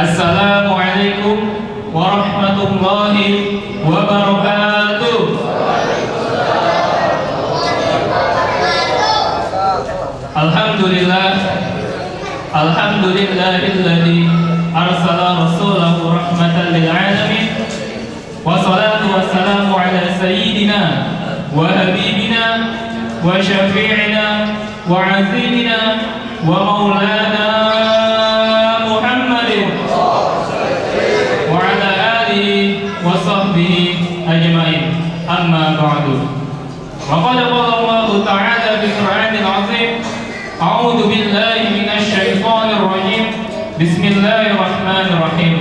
Assalamualaikum warahmatullahi wabarakatuh. Alhamdulillah, alhamdulillahilladzi arsala rasulahu rahmatan lil alamin. Wassalatu wassalamu ala sayyidina wa habibina wa syafi'ina wa azimina wa maulana Muhammadin wa ala alihi wa sahbihi ajma'in. Amma ba'du. Wa qala Allah ta'ala fi Qur'anil 'azim. A'udzu billahi minasy syaithanir rajim. Bismillahirrahmanirrahim.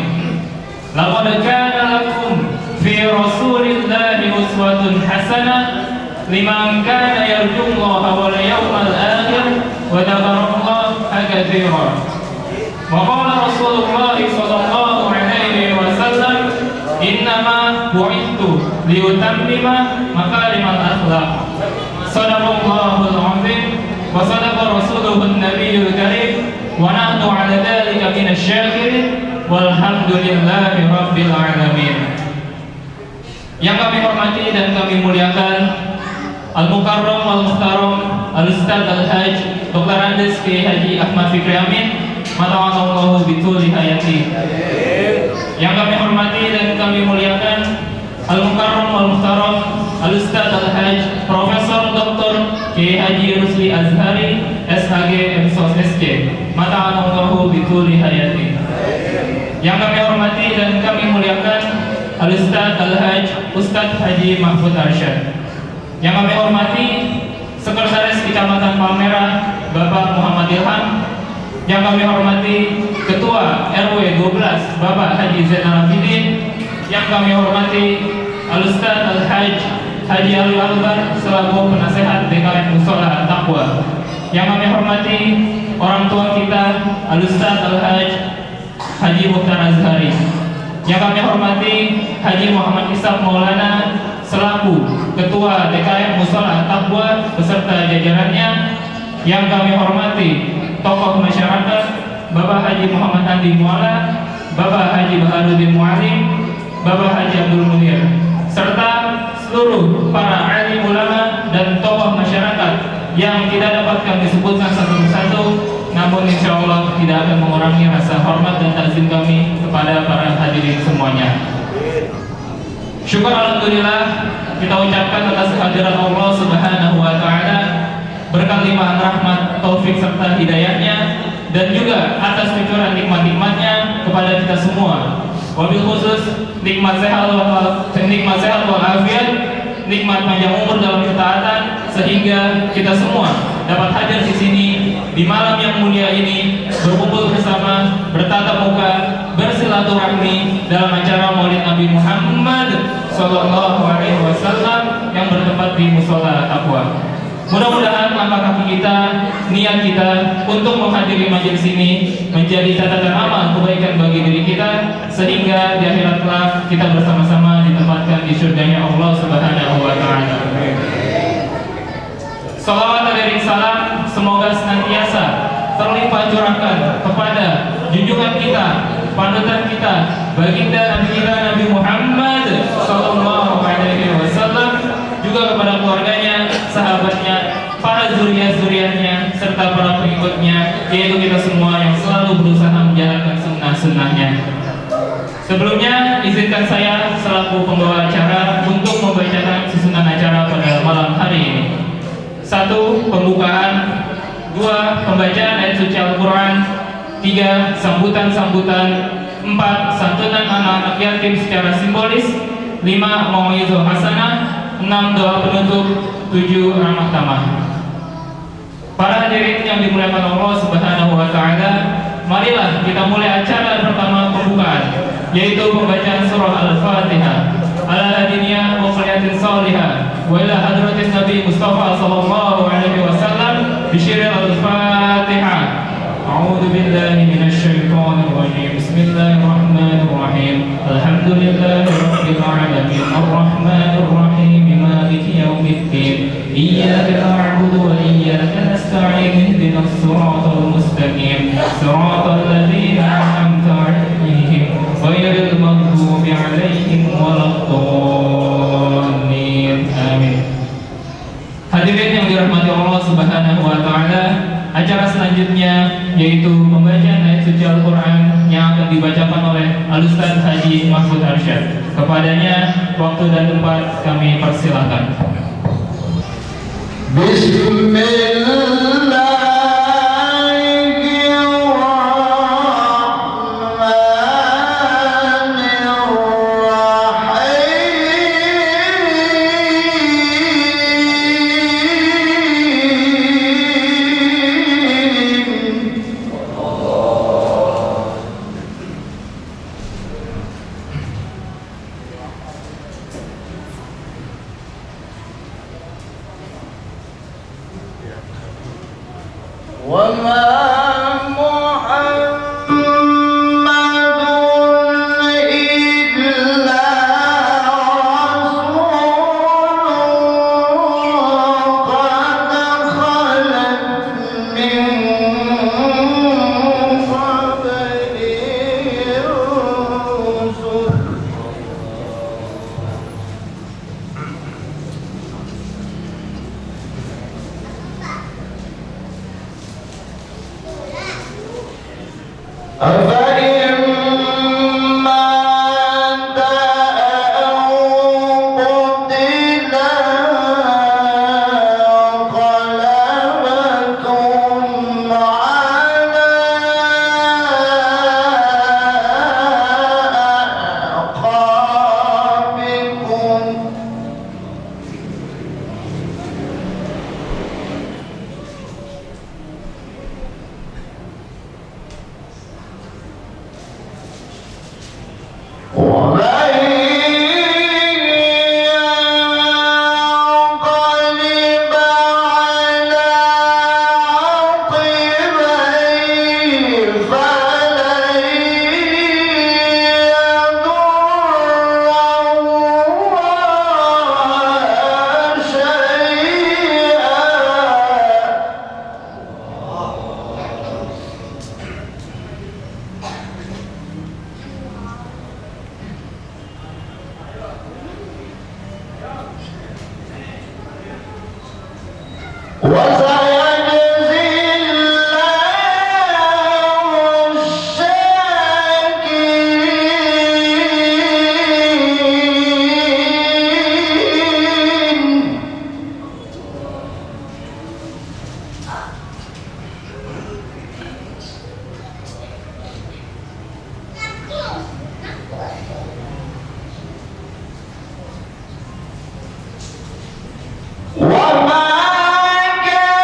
Laqad kana lakum fi Rasulillahi uswatun hasanah liman kana yarjullaha wal yawmal akhir wa dzakarallaha katsiran. Wa qala Rasulullah sallallahu alaihi wasallam, innama bu'ithu liutammima makarimal akhlaq. Sadaqallahul azim wa sadaqa rasuluhun nabiyyul karim wa nahnu ala dzalika minasy syakirin walhamdulillahi rabbil alamin. Yang kami hormati dan kami muliakan Al-Mukarram Al-Muhtaram Al-Ustaz Al-Hajj Dr. Andes Kiai Haji Ahmad Fikri Amin mata'allahu bituli hayati. Yang kami hormati dan kami muliakan Al-Mukarram Al-Muhtaram Al-Ustaz Al-Hajj Profesor Dr. Kiai Haji Rusli Azhari SHG MSOS SC mata'allahu bituli hayati. Yang kami hormati dan kami muliakan Al-Ustaz Al-Hajj Ustaz Haji Mahfud Arsyad. Yang kami hormati Sekretaris Kecamatan Palmerah Bapak Muhammad Ilham. Yang kami hormati Ketua RW 12 Bapak Haji Zainal Abidin. Yang kami hormati Al-Ustaz Al-Hajj Haji Ali Albar selaku penasehat DKM Mushola Taqwa. Yang kami hormati orang tua kita Al-Ustaz Al-Hajj Haji Mukhtar Azhari. Yang kami hormati Haji Muhammad Ishaq Maulana selaku Ketua DKM Mushola Taqwa beserta jajarannya. Yang kami hormati tokoh masyarakat Bapak Haji Muhammad Andi Muala, Bapak Haji Baharudin Mualim, Bapak Haji Abdul Munir, serta seluruh para alim ulama dan tokoh masyarakat yang tidak dapat kami sebutkan satu persatu, namun insya Allah tidak akan mengurangi rasa hormat dan takzim kami kepada para hadirin semuanya. Syukur alhamdulillah kita ucapkan atas kehadiran Allah Subhanahu wa taala, berkat limpahan rahmat, taufik serta hidayahnya, dan juga atas cucuran nikmat-nikmatnya kepada kita semua. Wabil khusus nikmat sehat wal afiat, nikmat panjang umur dalam ketaatan, sehingga kita semua dapat hadir di sini di malam yang mulia ini, berkumpul bersama, bertatap muka, bersilaturahmi dalam acara Maulid Nabi Muhammad sallallahu alaihi wasallam yang bertempat di Mushola Taqwa. Mudah-mudahan langkah kaki kita, niat kita untuk menghadiri majelis ini menjadi catatan amal kebaikan bagi diri kita, sehingga di akhirat kelak kita bersama-sama ditempatkan di surganya Allah Subhanahu wa taala. Salawat dan salam semoga senantiasa terlimpah curahkan kepada junjungan kita, panutan kita, baginda Nabi kita Nabi Muhammad sallallahu alaihi wasallam, juga kepada keluarganya, sahabatnya, para zuriat-zuriatnya, serta para pengikutnya, yaitu kita semua yang selalu berusaha menjalankan sunnah-sunnahnya. Sebelumnya, izinkan saya selaku pembawa acara untuk membacakan susunan acara pada malam hari ini. 1. Pembukaan. 2. Pembacaan ayat suci Al-Quran. 3. Sambutan-sambutan. 4. Santunan anak-anak yatim secara simbolis. 5. Mau'izah hasanah. 6. Doa penutup. 7. Ramah tamah. Para hadirin yang dimuliakan Allah Subhanahu wa taala, marilah kita mulai acara pertama pembukaan, yaitu pembacaan surah Al-Fatihah. Ala hadiniyah wa qaliyatin salihah wa ila hadratin Nabi Mustafa sallallahu alaihi wasallam bisyiril Al-Fatihah. A'udzu billahi minasy syaithanir rajim. Bismillahirrahmanirrahim. Alhamdulillahirabbil alamin arrahmanir rahim maliki yaumiddin. Iyyaka na'budu wa iyyaka nasta'in ihdinas siratal mustaqim siratal ladzina an'amta 'alaihim dibacakan oleh Al-Ustaz Haji Mahfud Arsyad. Kepadanya waktu dan tempat kami persilahkan. Bismillah. وما كان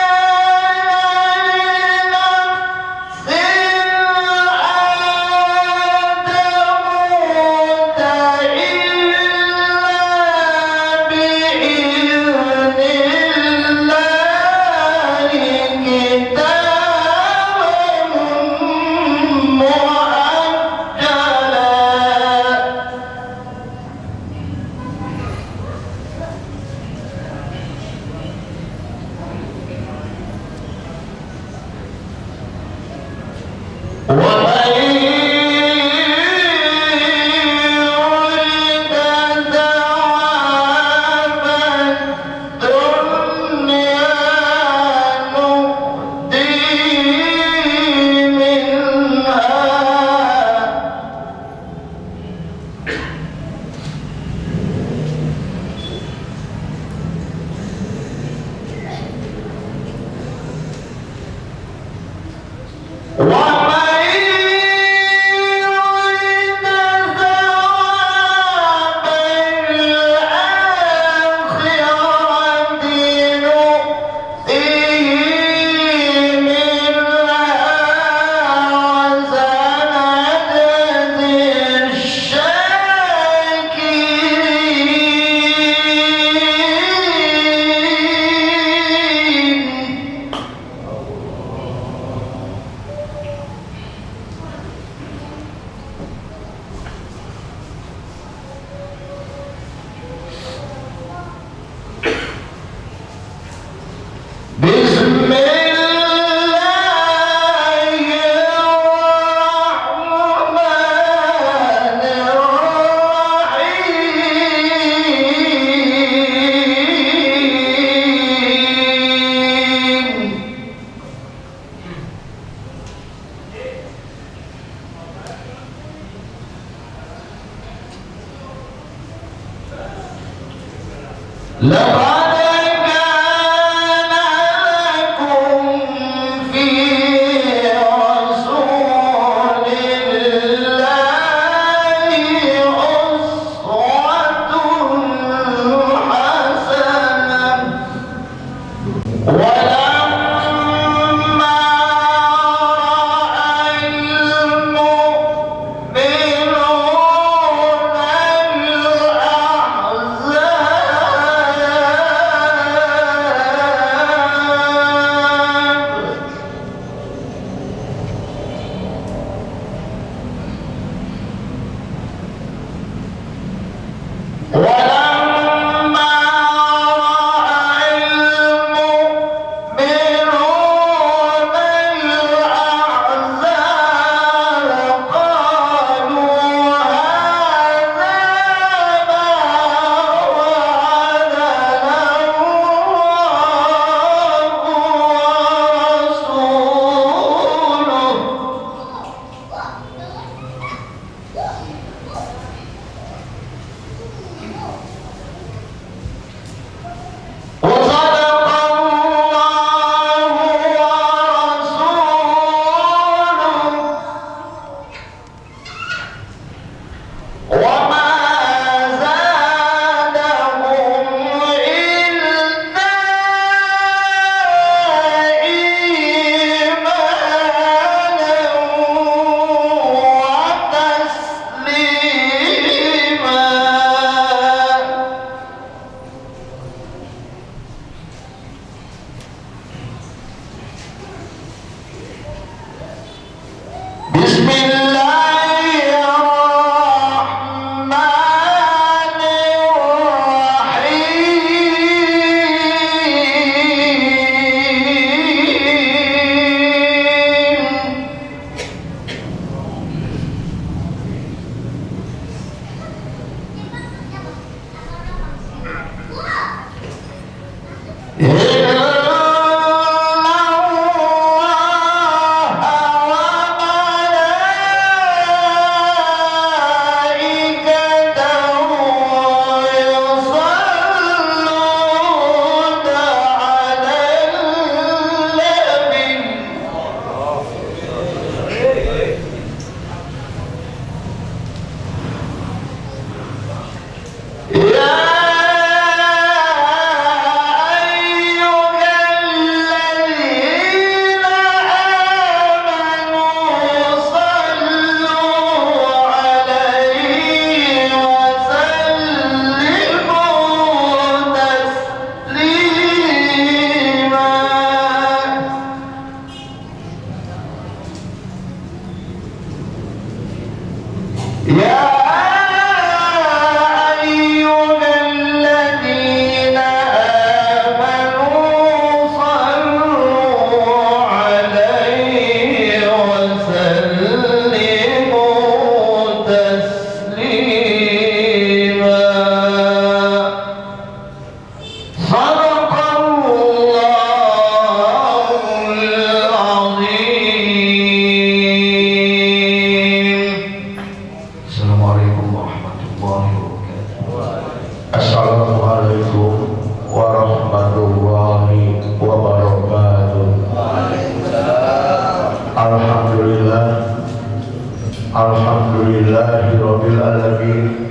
Alhamdulillahirabbil alamin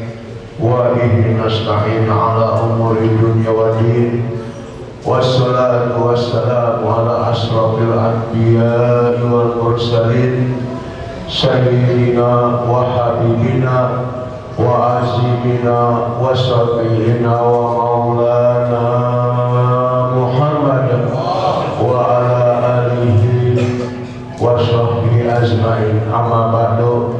wa bihi nasta'in ala umuri dunya waddin wassalatu wassalamu ala asrafil anbiya'i wal mursalin sayyidina wa habibina wa azimina wa syafi'ina wa maulana Muhammad wa ala alihi wa sahbihi ajma'in, amma ba'du.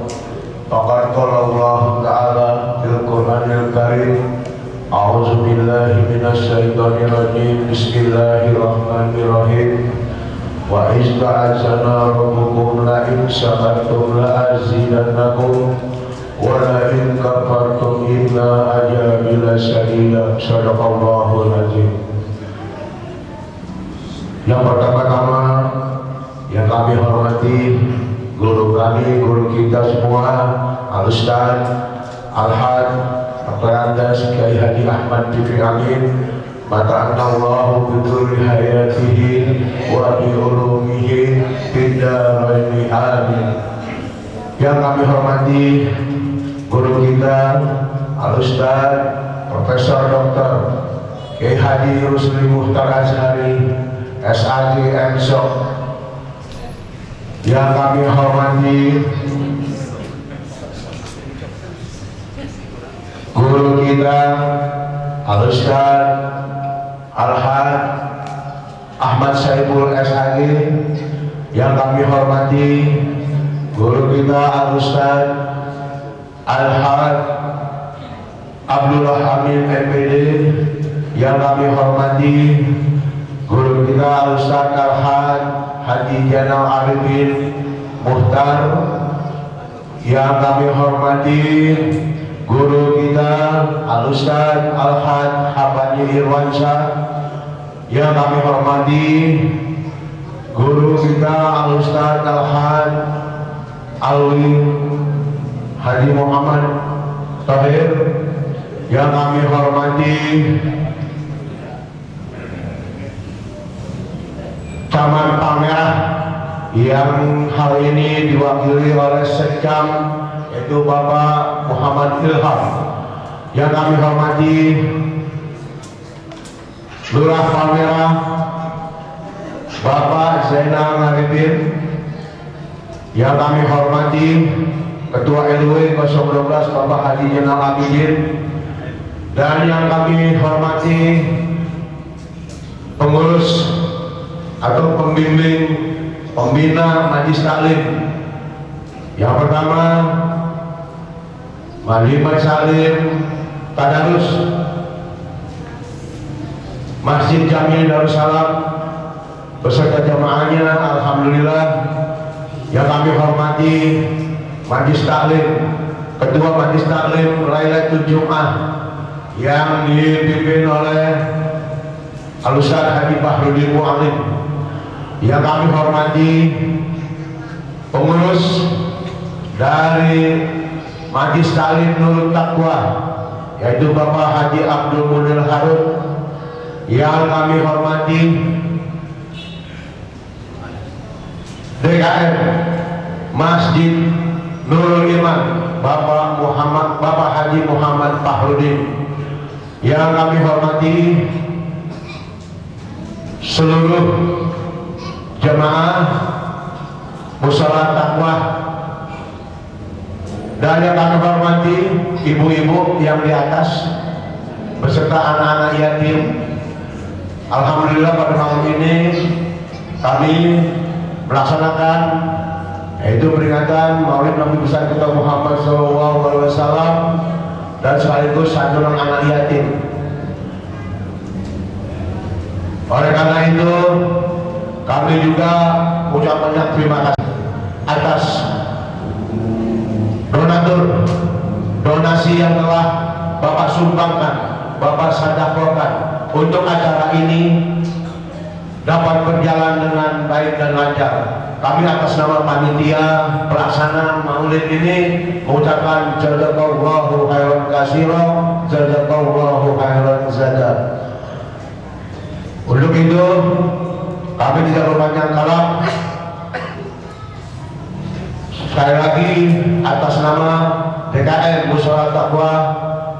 Faqad qala Allah Ta'ala fil Qur'anil Karim, a'udzu billahi minasy syaithanir rajim, bismillahirrahmanirrahim. Wa iz ta'azzana rabbukum la in syakartum la azidannakum wa la in kafartum inna azabi lasyadid. Shadaqallahul azim. Yang pertama-tama yang kami hormati guru kami, guru kita semua, Al-Ustaz Al-Haj Al-Qarandas Kiai Haji Ahmad Tifi Amin mata'anallahu bidurri hayatihi wa bi ulumihi bidaraini amin. Yang kami hormati guru kita Al-Ustaz Profesor Dr. Kiai Haji Rusli Muhtar Azhari SAG MSOK. Yang kami hormati guru kita Al-Ustaz Al-Haj Ahmad Saiful SAG. Yang kami hormati guru kita Al-Ustaz Al-Haj Abdullah Amin MPD. Yang kami hormati guru kita Al-Ustaz Al-Haj Haji Jainal Arifin Muhtar. Yang kami hormati guru kita Al-Ustaz Al-Haj Habani Irwansyah. Yang kami hormati guru kita Al-Ustaz Al-Haj Alwi Haji Muhammad Tahir. Yang kami hormati Camat Palmerah yang hari ini diwakili oleh Sekam yaitu Bapak Muhammad Ilham. Yang kami hormati Lurah Palmerah Bapak Zainal Arifin. Yang kami hormati Ketua LW 012 Bapak Haji Jainal Abidin. Dan yang kami hormati pengurus atau pembimbing pembina Majlis Taklim. Yang pertama Majelis Salim Tadarus Masjid Jamil Darussalam beserta jamaahnya, alhamdulillah. Yang kami hormati Majlis Taklim, Ketua Majlis Taklim Lailatul Jum'ah yang dipimpin oleh Al-Ustaz Haji Bahrudin Mu'alim. Yang kami hormati pengurus dari Majlis Taklim Nurul Taqwa yaitu Bapak Haji Abdul Munir Harun. Yang kami hormati DKM Masjid Nurul Iman Bapak Haji Muhammad Fahrudin. Yang kami hormati seluruh jemaah Mushola Taqwa. Dan yang kami hormati ibu-ibu yang di atas beserta anak-anak yatim. Alhamdulillah pada malam ini kami melaksanakan yaitu peringatan Maulid Nabi besar kita Muhammad SAW dan sekaligus santunan anak yatim. Oleh karena itu kami juga ucap banyak terima kasih atas donatur donasi yang telah Bapak sumbangkan, Bapak sedekahkan untuk acara ini dapat berjalan dengan baik dan lancar. Kami atas nama panitia pelaksana Maulid ini mengucapkan jazakallahu khairan katsira, jazakallahu khairan zada. Untuk itu kami tidak berpanjang kalam. Sekali lagi atas nama DKM Mushola Taqwa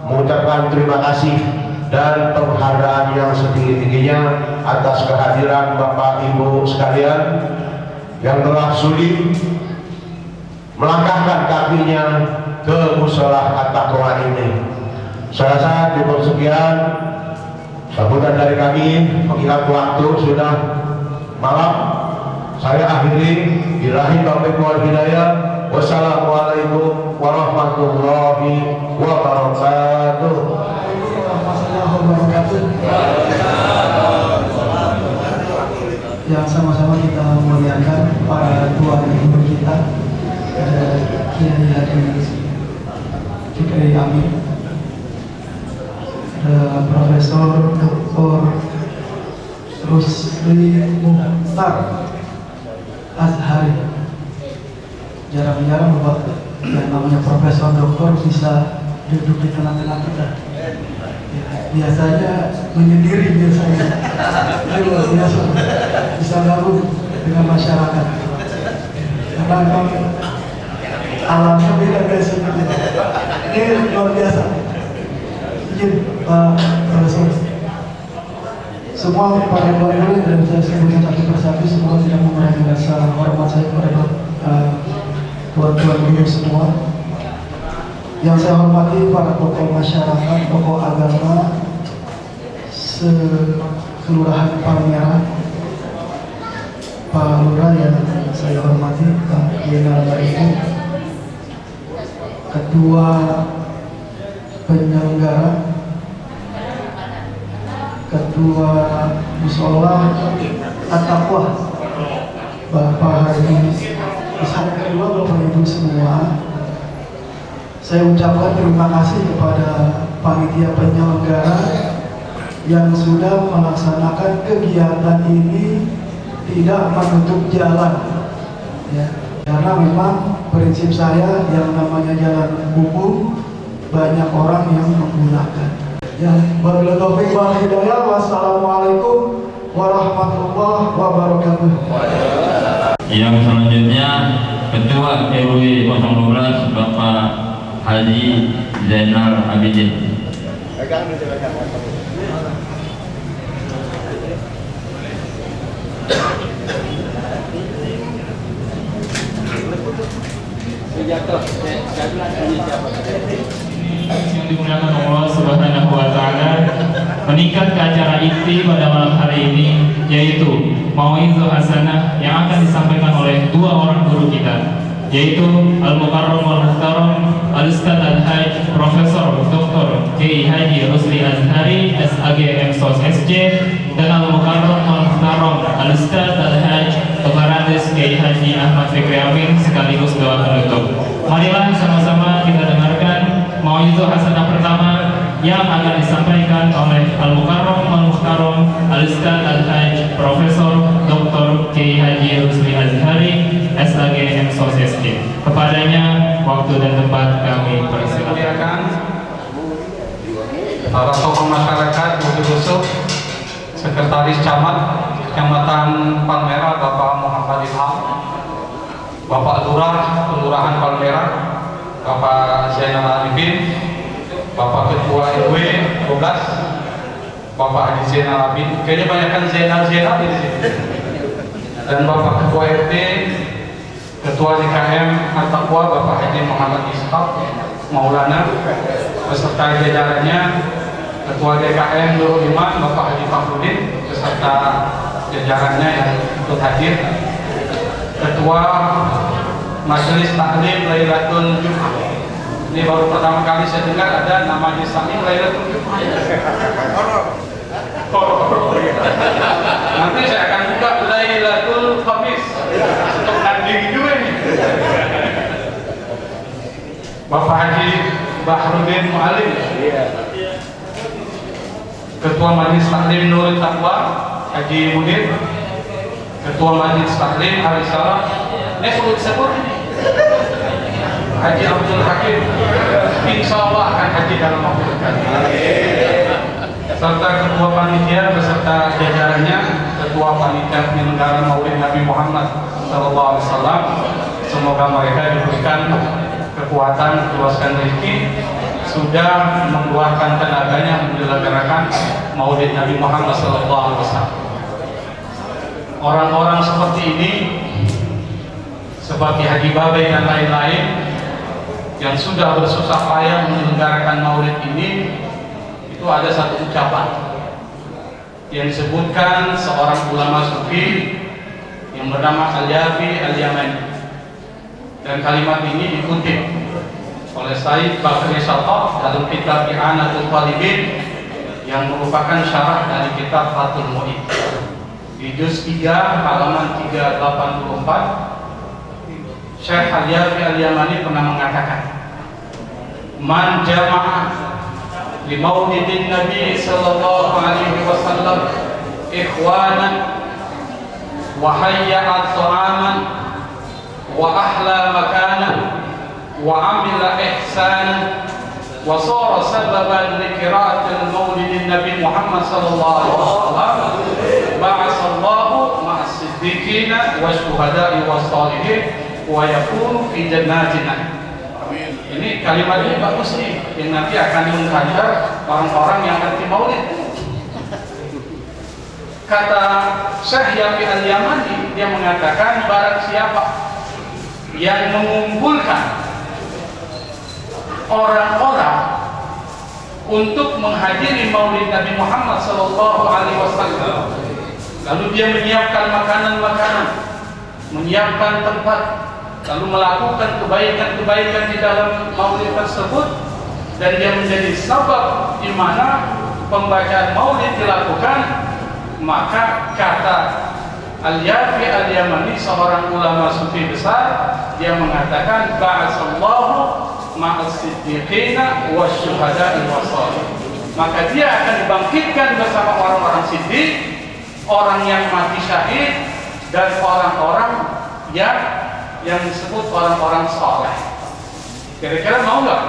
mengucapkan terima kasih dan penghargaan yang setinggi-tingginya atas kehadiran Bapak Ibu sekalian yang telah sudi melangkahkan kakinya ke Mushola Taqwa ini. Saya rasa cukup sekian sambutan dari kami, mengingat waktu sudah malam. Saya akhiri, billahi taufiq wal hidayah. Wassalamualaikum warahmatullahi wabarakatuh. Yang sama-sama kita muliakan para tua ibu kita, Kiai Haji Kiai Amin, Profesor Dr. Rusli Muhtar Azhari. Jarang-jarang Bapak yang namanya Profesor Doktor bisa duduk di tengah-tengah kita. Ya, biasanya menyendiri biasanya. Ini luar biasa, bisa gabung dengan masyarakat. Karena memang alamnya beda guys. Ini luar biasa. Izin Pak Profesor. Semua para guru dan saya sebutkan satu persatu, semua tidak mengurangi rasa hormat saya kepada tuan-tuan guru semua. Yang saya hormati para tokoh masyarakat, tokoh agama, Kelurahan Palmerah, Pak Lurah yang saya hormati, Pak Yenal Bariku, Ketua Penyelenggara, Ketua Musola At-Taqwa, Bapak Haji Ustaz kedua, Bapak Ibu semua, saya ucapkan terima kasih kepada panitia penyelenggara yang sudah melaksanakan kegiatan ini tidak menutup jalan, ya. Karena memang prinsip saya yang namanya jalan umum banyak orang yang menggunakan. Ya, wabillahi taufiq wal hidayah. Wassalamualaikum warahmatullahi wabarakatuh. Yang selanjutnya Ketua RW 012 Bapak Haji Zainal Abidin. Yang dimuliakan Allah Subhanahu wa Ta'ala, meningkat ke acara inti pada malam hari ini, yaitu Mau'izah Hasanah yang akan disampaikan oleh dua orang guru kita, yaitu Al-Mukarram Wal-Muhtaram Al-Ustadz Al-Haj Profesor Dr. Kiai Haji Rusli Azhari SAG MSOS SC, dan Al-Mukarram Wal-Muhtaram Al-Ustadz Al-Haj Tokarandes Kiai Haji Ahmad Fikri Amin sekaligus doa penutup. Marilah sama-sama kita dengarkan Mau'izah Hasanah pertama yang akan disampaikan oleh Al-Mukarram Wal-Muhtaram Al-Ustadz Al-Haj Profesor Dr. Kiai Haji Rusli Azhari SAG MSOS SC. Kepadanya waktu dan tempat kami persilakan. Para tokoh masyarakat, Busuk, Sekretaris Camat Kecamatan Palmerah Bapak Muhammad Ilham, Bapak Lurah Kelurahan Palmerah Bapak Zainal Abidin, Bapak Ketua RW 12 Bapak Haji Zainal Abidin, kayaknya banyakkan Zainal di sini, dan Bapak Ketua RT, Ketua DKM At-Taqwa Bapak Haji Muhammad Ishaq Maulana beserta jajarannya, Ketua DKM Nurul Iman Bapak Haji Fakhrudin beserta jajarannya yang ikut hadir, Ketua Majelis Taklim Lailatul Jum'ah. Ini baru pertama kali saya dengar ada nama Majelis Taklim Lailatul Jum'ah. Nanti saya akan buka Lailatul Khamis untuk nanding juga nih. Bapak Haji Bahrudin Mu'alim, Ketua Majelis Taklim Nurul Taqwa Haji Mudir, Ketua Majelis Taklim Al-Isyarat sebut Haji Abdul Hakim, insya Allah akan haji dalam waktu dekat, serta Ketua Panitia beserta jajarannya, Ketua Panitia Penyelenggara Maulid Nabi Muhammad SAW. Semoga mereka diberikan kekuatan, luaskan rezeki, sudah mengeluarkan tenaganya menyelenggarakan Maulid Nabi Muhammad SAW. Orang-orang seperti ini, seperti Haji Babe dan lain-lain yang sudah bersusah payah menyelenggarakan Maulid ini, itu ada satu ucapan yang disebutkan seorang ulama sufi yang bernama Al-Yafi Al-Yamani, dan kalimat ini dikutip oleh Said Bakri Saltah dalam kitab I'anatul Talibin yang merupakan syarah dari kitab Fathul Mu'in di juz 3 halaman 384. Syekh Al-Yafi Al-Yamani pernah mengatakan, man jama'a li maulidin Nabi sallallahu alaihi wasallam ikhwanan wa hayya'a ta'aman wa ahla makanan wa amila ihsanan وصار سببا لقراءة المولد النبي محمد صلى الله عليه وسلم بعث الله مع الصديقين والشهداء والصالحين ويكون في جناتنا. Ini kalimat ini bagus nih, yang nanti akan menghajar orang-orang yang anti maulid. Kata Syekh Yafi Al-Yamani, dia mengatakan barang siapa yang mengumpulkan orang-orang untuk menghadiri maulid Nabi Muhammad SAW, lalu dia menyiapkan makanan-makanan, menyiapkan tempat, lalu melakukan kebaikan-kebaikan di dalam maulid tersebut, dan dia menjadi sebab di mana pembacaan maulid dilakukan, maka kata Al-Yafi Al-Yamani, seorang ulama sufi besar, dia mengatakan ba'asallahu ma'as-siddiqina wasyuhada'i wassalihin, maka dia akan dibangkitkan bersama orang-orang siddiq, orang yang mati syahid, dan orang-orang yang disebut orang-orang saleh. Kira-kira mau nggak?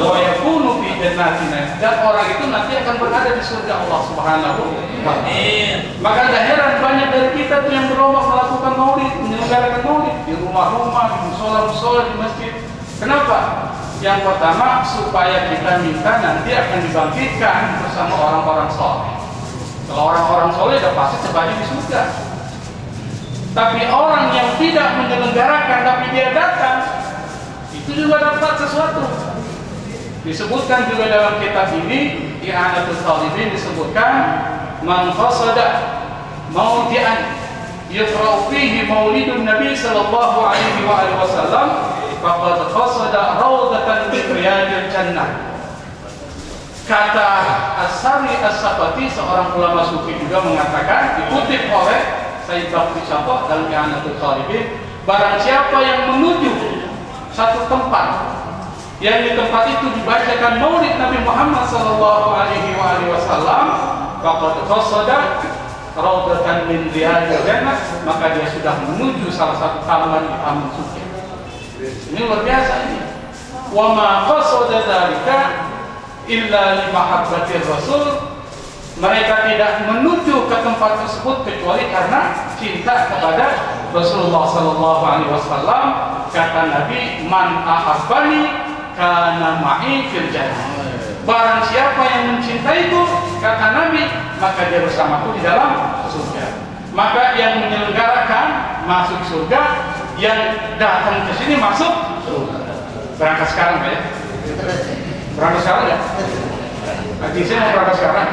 Wa yakunu fi jannatina, dan orang itu nanti akan berada di surga Allah Subhanahu wa Ta'ala. Maka tidak heran banyak dari kita tuh yang berlomba melakukan maulid, menyelenggarakan maulid di rumah-rumah, di musola-musola, di masjid. Kenapa? Yang pertama, supaya kita minta nanti akan dibangkitkan bersama orang-orang soleh. Kalau orang-orang soleh sudah pasti sebaya di surga. Tapi orang yang tidak menyelenggarakan tapi dia datang, itu juga dapat sesuatu. Disebutkan juga dalam kitab ini, I'anatul Talibin, disebutkan man qasada mawdi'an yaqra'u fihi maulidun Nabi sallallahu alaihi wasallam faqad qasada rawdatan min riyadil jannah. Kata As-Sari As-Safati, seorang ulama sufi juga mengatakan, dikutip oleh Sayyid Bakri Syafaq dalam I'anatul Talibin, barang siapa yang menuju satu tempat yang di tempat itu dibacakan maulid Nabi Muhammad sallallahu alaihi wasallam, faqad qasada rawdatan min riyadil jannah, maka dia sudah menuju salah satu taman di taman surga. Ini luar biasa ini. Wa ma qasada dzalika illa li mahabbatir rasul. Mereka tidak menuju ke tempat tersebut kecuali karena cinta kepada Rasulullah sallallahu alaihi wasallam. Kata Nabi, man ahabbani kana ma'i fil jannah. Barang siapa yang mencintaiku, kata Nabi, maka dia bersamaku di dalam surga. Maka yang menyelenggarakan masuk surga, yang datang ke sini masuk surga. Berangkat sekarang ya? Berangkat sekarang ya? Nanti saya mau berangkat sekarang.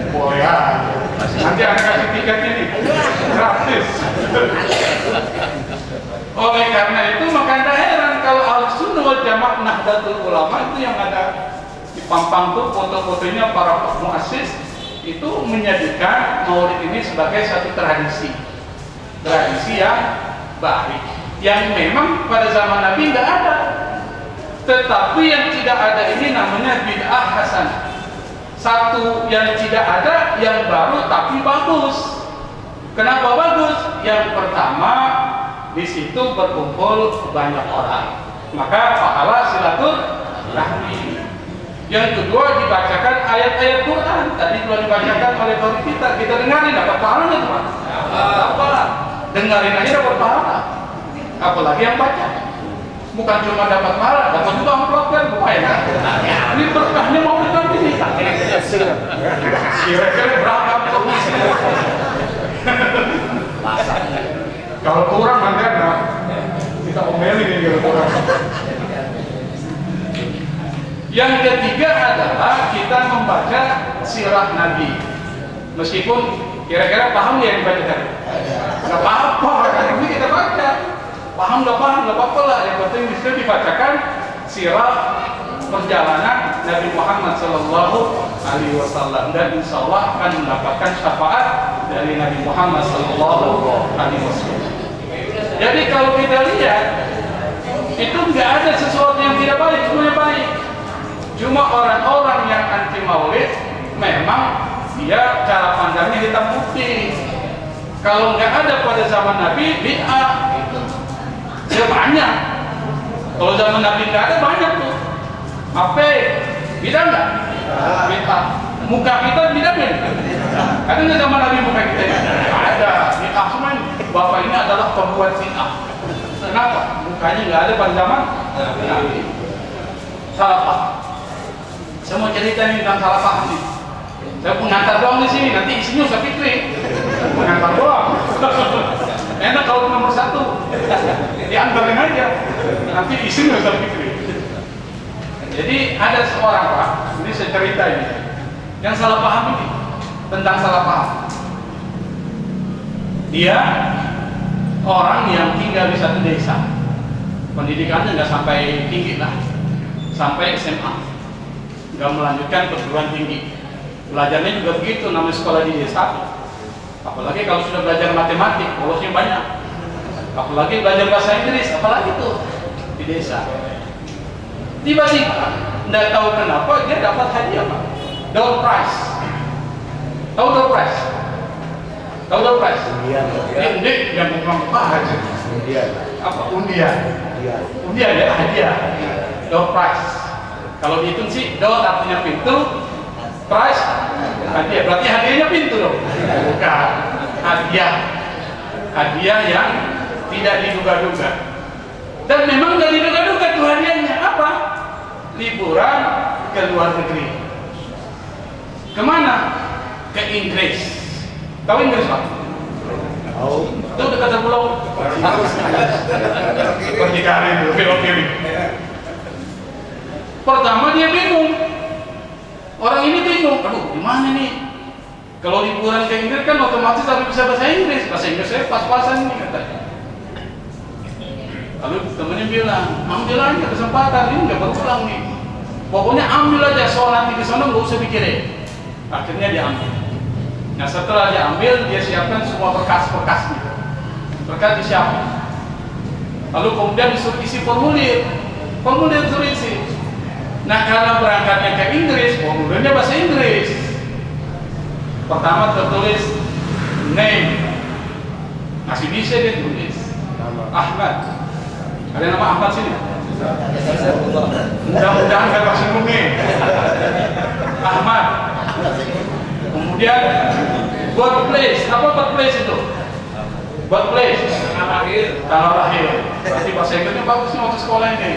Boleh ya. Nanti akan kasih tiket ini gratis. Oleh karena itu, maka tidak heran kalau Ahlussunnah wal Jamaah Nahdlatul Ulama itu yang ada di pampang tuh foto-fotonya para muassis itu menjadikan maulid ini sebagai satu tradisi yang baik, yang memang pada zaman Nabi tidak ada. Tetapi yang tidak ada ini namanya bid'ah hasanah. Satu yang tidak ada, yang baru tapi bagus. Kenapa bagus? Yang pertama, di situ berkumpul banyak orang, maka pahala silaturahmi. Yang kedua, dibacakan ayat-ayat Quran. Tadi telah dibacakan oleh guru kita dengarin, dapat pahalanya teman. Dapat. Dengarin aja dapat pahala. Apalagi yang baca. Bukan cuma dapat pahala, dapat juga amplopnya, lumayan. Ini berkahnya mau kita ini. Kira-kira berapa amplopnya? Kalau kurang nanti kita omelin ini kalau kurang. Yang ketiga adalah kita membaca sirah Nabi. Meskipun kira-kira paham ya yang dibacakan? Nggak apa-apa, ini kita baca. Paham nggak paham nggak apa-apa lah. Yang penting bisa dibacakan sirah perjalanan Nabi Muhammad Sallallahu Alaihi Wasallam, dan insya Allah akan mendapatkan syafaat dari Nabi Muhammad Sallallahu Alaihi Wasallam. Jadi kalau kita lihat itu nggak ada sesuatu yang tidak baik, semuanya baik. Cuma orang-orang yang anti maulid memang dia cara pandangnya hitam putih. Kalau nggak ada pada zaman Nabi, bid'ah. Ya banyak. Kalau zaman Nabi nggak ada, banyak tuh. Apa? Bid'ah nggak? Bid'ah. Muka kita bid'ah nggak? Ada nggak zaman Nabi muka kita? Ada. Bid'ah semua. Bapak ini adalah pembuat bid'ah. Kenapa? Mukanya nggak ada pada zaman Nabi. Salah paham. Saya mau cerita nih tentang salah paham nih. Saya pengantar doang di sini, nanti isinya Ustaz Fikri. Pengantar doang. Enak kalau nomor 1. Diantarin aja. Nanti isinya Ustaz Fikri. Jadi ada seorang Pak, ini saya cerita ini, yang salah paham ini tentang salah paham. Dia orang yang tinggal di satu desa, pendidikannya nggak sampai tinggi lah, sampai SMA, nggak melanjutkan perguruan tinggi. Belajarnya juga begitu, namanya sekolah di desa. Apalagi kalau sudah belajar matematik, bolosnya banyak. Apalagi belajar bahasa Inggris, apalagi tuh di desa. Tiba-tiba, nggak tahu kenapa dia dapat hadiah Pak, door prize. Tahu door prize? Tahu door prize? Undian yang memang apa aja? Apa undian? Undian ya hadiah. Door prize. Kalau dihitung sih, door artinya pintu, prize hadiah. Berarti hadiahnya pintu dong? Bukan. Hadiah yang tidak diduga-duga. Dan memang nggak diduga-duga tuh hadiahnya apa? Liburan ke luar negeri. Kemana? Ke Inggris. Tahu Inggris Pak? Tahu. Itu dekat pulau. Pertikaian itu, film kiri. Pertama dia bingung. Orang ini bingung. Aduh, gimana nih? Kalau liburan ke Inggris kan otomatis harus bisa bahasa Inggris. Bahasa Inggris saya pas-pasan ini katanya. Lalu temennya bilang, ambil aja kesempatan ini nggak berulang nih. Pokoknya ambil aja, soal nanti di sana nggak usah pikirin. Akhirnya dia ambil. Nah setelah dia ambil, dia siapkan semua berkas-berkasnya. Berkas disiapkan. Lalu kemudian disuruh isi formulir disuruh isi. Nah karena berangkatnya ke Inggris, formulirnya bahasa Inggris. Pertama tertulis name, masih bisa dia tulis Ahmad. Ada nama Ahmad sini? Mudah-mudahan gak masih mungkin. Ahmad. Kemudian birthplace. Apa birthplace itu? Birthplace. Tanggal lahir. Berarti bahasa Inggrisnya bagus nih waktu sekolah ini.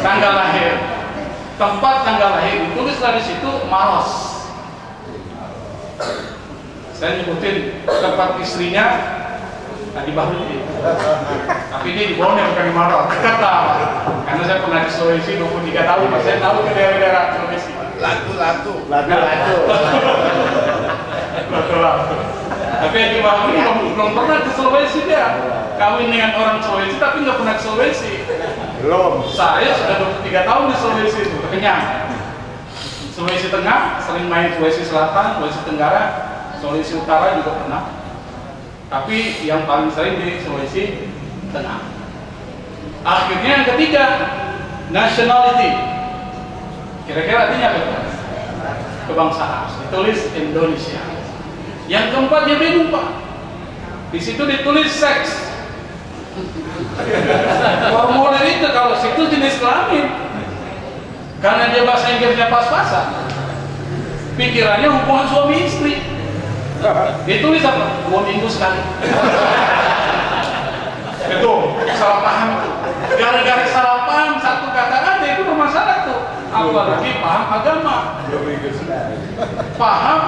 Tanggal lahir. Tempat tanggal lahir ditulis dari situ Maros. Saya nyebutin tempat istrinya tadi baru ini. Tapi ini di Borneo bukan di Maros. Dekat lah. Karena saya pernah di Sulawesi 23 tahun, saya tahu ke daerah-daerah Sulawesi. Latu. Tapi yang di Bahu ini belum pernah ke Sulawesi dia. Kawin dengan orang Sulawesi tapi nggak pernah ke Sulawesi. Belum. Saya sudah 23 tahun di Sulawesi itu, kenyang. Sulawesi Tengah, sering main Sulawesi Selatan, Sulawesi Tenggara, Sulawesi Utara juga pernah. Tapi yang paling sering di Sulawesi Tengah. Akhirnya yang ketiga, nationality. Kira-kira artinya apa? Kebangsaan. Ditulis Indonesia. Yang keempat dia bingung Pak. Di situ ditulis seks. Formulir itu kalau situ jenis kelamin. Karena dia bahasa Inggrisnya pas-pasan. Pikirannya hubungan suami istri. Ditulis apa? 2 minggu sekali. Itu salah paham itu. Gara-gara salah paham satu kata aja itu bermasalah tuh. Apalagi paham agama. Paham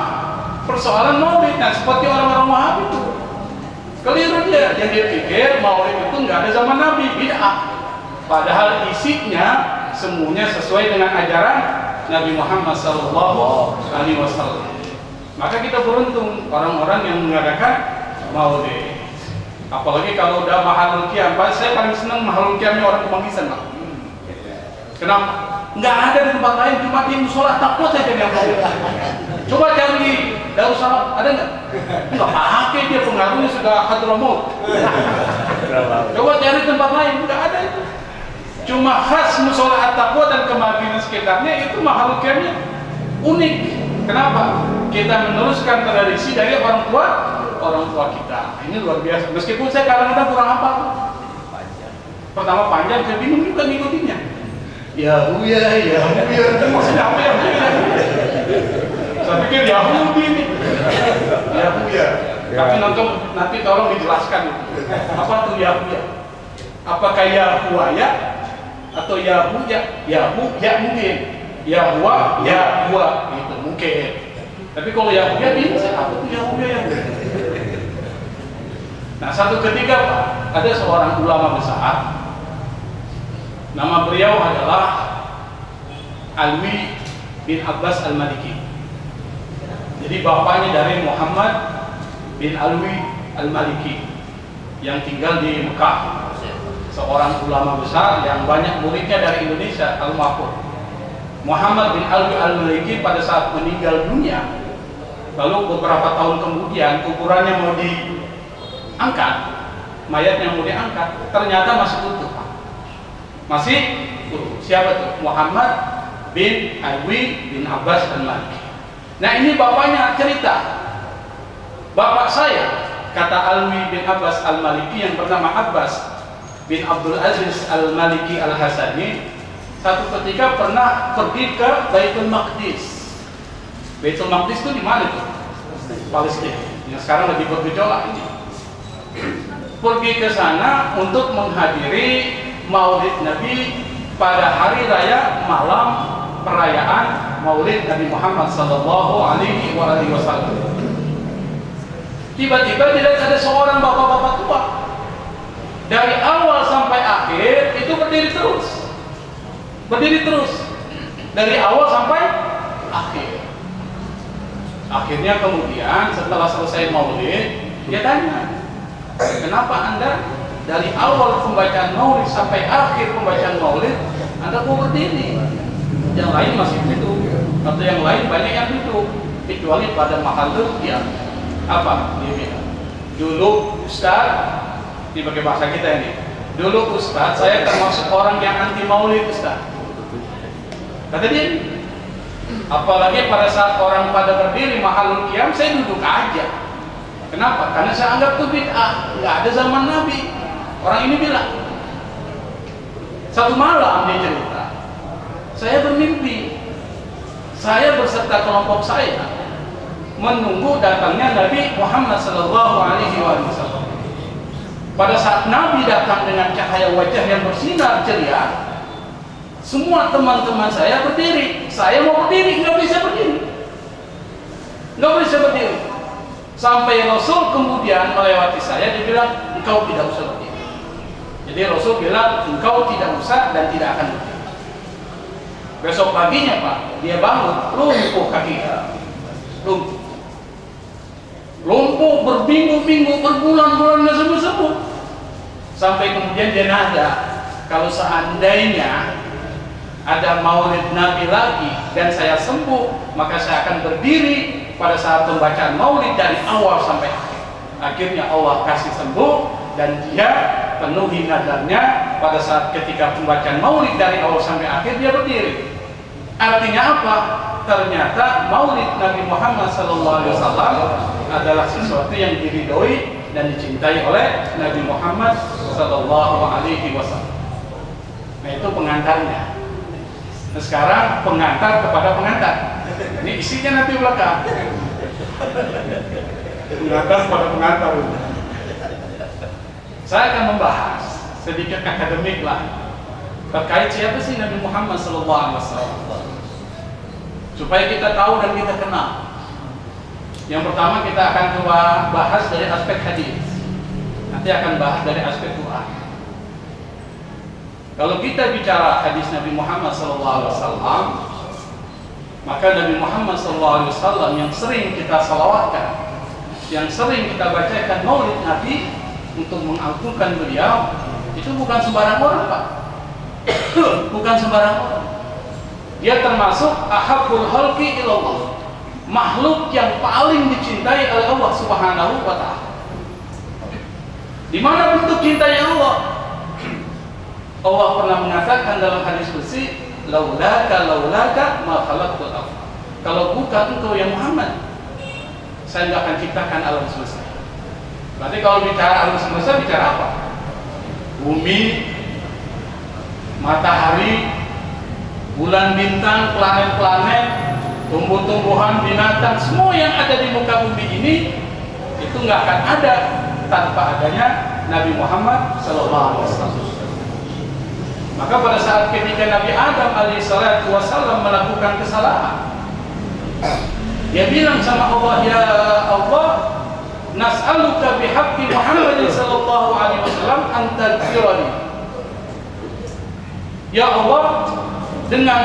persoalan maulid. Nah seperti orang-orang Wahabi itu. Keliru dia. Yang dia pikir maulid itu nggak ada zaman Nabi, bid'ah. Padahal isinya semuanya sesuai dengan ajaran Nabi Muhammad SAW. Maka kita beruntung orang-orang yang mengadakan maulid. Apalagi kalau udah mahalul qiyam. Saya paling senang mahalul qiyamnya orang Kebangkisan Pak. Kenapa? Nggak ada di tempat lain, cuma di musola takut saja yang maulid. Coba cari Darussalam, ada nggak? Nggak pakai, dia pengaruhnya sudah Hadramut. Coba cari tempat lain, nggak ada itu. Cuma khas musola At-Taqwa dan Kemakinan sekitarnya itu mahalul qiyamnya unik. Kenapa? Kita meneruskan tradisi dari orang tua kita. Ini luar biasa. Meskipun saya kadang-kadang kurang hafal. Pertama panjang, saya bingung juga ngikutinnya. Yahuya, itu maksudnya apa Yahuya? Saya pikir Yahudi nih. Yahuya. Tapi nanti tolong dijelaskan apa tuh Yahuya? Apakah Yahuaya atau Yahuya? Yahuya mungkin. Yahwa, itu mungkin. Tapi kalau Yahuya bisa, apa tuh Yahuya? Nah, satu ketika Pak, ada seorang ulama besar. Nama beliau adalah Alwi bin Abbas Al-Maliki. Jadi bapaknya dari Muhammad bin Alwi Al-Maliki yang tinggal di Mekah. Seorang ulama besar yang banyak muridnya dari Indonesia, almarhum. Muhammad bin Alwi Al-Maliki pada saat meninggal dunia, lalu beberapa tahun kemudian kuburannya mau diangkat, mayatnya mau diangkat, ternyata masih utuh. Masih utuh. Siapa tuh? Muhammad bin Alwi bin Abbas Al-Maliki. Nah, ini bapaknya cerita. Bapak saya, kata Alwi bin Abbas Al-Maliki yang bernama Abbas bin Abdul Aziz Al-Maliki Al-Hasani, satu ketika pernah pergi ke Baitul Maqdis. Baitul Maqdis itu di mana tuh? Palestina. Yang sekarang lagi bergejolak ini. Pergi ke sana untuk menghadiri Maulid Nabi pada hari raya malam perayaan Maulid Nabi Muhammad sallallahu alaihi wasallam. Tiba-tiba tidak ada seorang bapak-bapak tua. Dari awal sampai akhir itu berdiri terus. Berdiri terus. Dari awal sampai akhir. Akhirnya kemudian setelah selesai Maulid, dia tanya, "Kenapa Anda dari awal pembacaan Maulid sampai akhir pembacaan Maulid Anda kok berdiri? Yang lain masih duduk, atau yang lain banyak yang duduk, kecuali pada mahal ya apa dia bilang? Dulu Ustaz, ini pakai bahasa kita ini. Dulu Ustaz, saya termasuk orang yang anti Maulid Ustaz. Kata dia, apalagi pada saat orang pada berdiri mahal qiyam, saya duduk aja. Kenapa? Karena saya anggap itu bid'ah, nggak ada zaman Nabi. Orang ini bilang, satu malam dia cerita, saya bermimpi, saya berserta kelompok saya menunggu datangnya Nabi Muhammad SAW. Pada saat Nabi datang dengan cahaya wajah yang bersinar ceria, semua teman-teman saya berdiri. Saya mau berdiri, nggak bisa berdiri, nggak bisa berdiri. Sampai Rasul kemudian melewati saya, dia bilang, engkau tidak usah berdiri. Jadi Rasul bilang, engkau tidak usah dan tidak akan berdiri. Besok paginya Pak, dia bangun, lumpuh kakinya, lumpuh berminggu-minggu, berbulan-bulan nggak sembuh-sembuh. Sampai kemudian dia nada, kalau seandainya ada Maulid Nabi lagi dan saya sembuh, maka saya akan berdiri pada saat pembacaan Maulid dari awal sampai akhir. Akhirnya Allah kasih sembuh dan dia penuhi nadarnya pada saat ketika pembacaan Maulid dari awal sampai akhir dia berdiri. Artinya apa? Ternyata Maulid Nabi Muhammad SAW adalah sesuatu yang diridhoi dan dicintai oleh Nabi Muhammad SAW. Nah, itu pengantarnya. Nah, sekarang pengantar kepada pengantar. Ini isinya nanti belakang. Pengantar kepada pengantar. Saya akan membahas sedikit akademik lah terkait siapa sih Nabi Muhammad SAW, supaya kita tahu dan kita kenal. Yang pertama kita akan coba bahas dari aspek hadis, nanti akan bahas dari aspek Quran. Kalau kita bicara hadis Nabi Muhammad SAW, maka Nabi Muhammad SAW yang sering kita salawatkan, yang sering kita bacakan Maulid Nabi untuk mengagungkan beliau, itu bukan sembarang orang Pak. Bukan sembarang orang. Dia termasuk ahabbul khalqi ilallah, makhluk yang paling dicintai oleh Allah Subhanahu wa ta'ala. Di mana bentuk cintanya Allah? Allah pernah mengatakan dalam hadis qudsi, laulaka ma khalaqtul ardh. Kalau bukan engkau ya Muhammad, saya tidak akan ciptakan alam semesta. Berarti kalau bicara alam semesta, bicara apa? Bumi, matahari, bulan bintang, planet-planet, tumbuh-tumbuhan, binatang, semua yang ada di muka bumi ini itu nggak akan ada tanpa adanya Nabi Muhammad SAW. Maka pada saat ketika Nabi Adam alaihissalam melakukan kesalahan, dia bilang sama Allah, ya Allah, nas'aluka bihaqqi Muhammad sallallahu alaihi wasallam an taghfirani. Ya Allah, dengan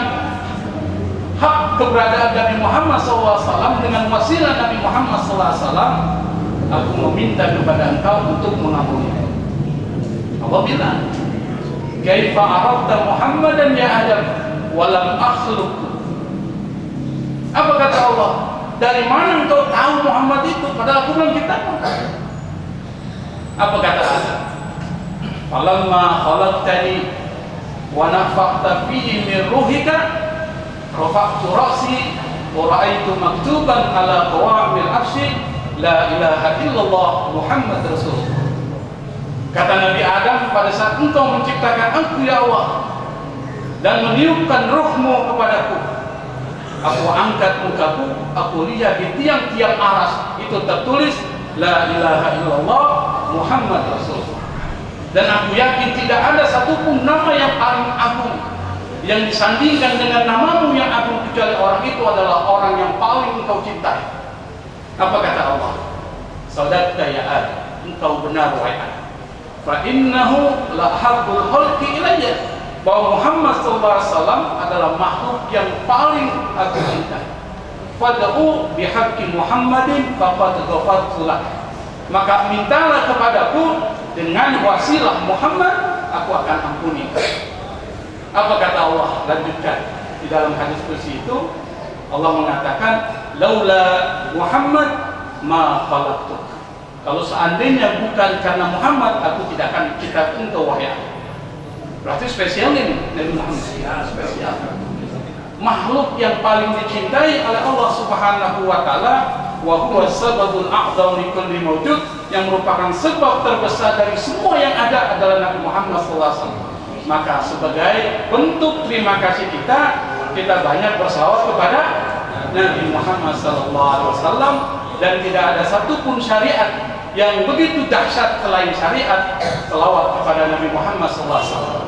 hak keberadaan Nabi Muhammad SAW, dengan wasilah Nabi Muhammad SAW, aku meminta kepada engkau untuk mengampuni. Allah bilang, kaifa arafta Muhammadan ya Adam walam akhluqku. Apa kata Allah? Dari mana engkau tahu Muhammad itu padahal aku belum ciptakan? Apa kata Adam? Falamma khalaqtani wa nafakhta fihi min ruhika rafa'tu ra'si wa ra'aitu maktuban ala qawamil arsy la ilaha illallah Muhammad Rasulullah. Kata Nabi Adam, pada saat engkau menciptakan aku ya Allah dan meniupkan ruhmu kepadaku, aku angkat mukaku, aku lihat di tiang-tiang aras itu tertulis la ilaha illallah Muhammad Rasulullah. Dan aku yakin tidak ada satupun nama yang paling agung yang disandingkan dengan namamu yang agung kecuali orang itu adalah orang yang paling engkau cintai. Apa kata Allah? Sadaqta ya Adam, engkau benar wahai Adam. Fa innahu la habbul khalqi ilayya, bahwa Muhammad SAW adalah makhluk yang paling aku cintai. Fad'u bihaqqi Muhammadin faqad ghafartu lak. Maka mintalah kepadaku dengan wasilah Muhammad, aku akan ampuni. Apa kata Allah? Lanjutkan di dalam hadis kursi itu Allah mengatakan, laula Muhammad ma khalaqtuk. Kalau seandainya bukan karena Muhammad, aku tidak akan menciptakan engkau wahai Adam. Berarti spesial ini Nabi Muhammad. Ya, spesial. Makhluk yang paling dicintai oleh Allah Subhanahu wa taala, wa huwa sababul a'dham li kulli mawjud, yang merupakan sebab terbesar dari semua yang ada adalah Nabi Muhammad SAW. Maka sebagai bentuk terima kasih kita banyak bersalawat kepada Nabi Muhammad SAW, dan tidak ada satupun syariat yang begitu dahsyat selain syariat selawat kepada Nabi Muhammad SAW.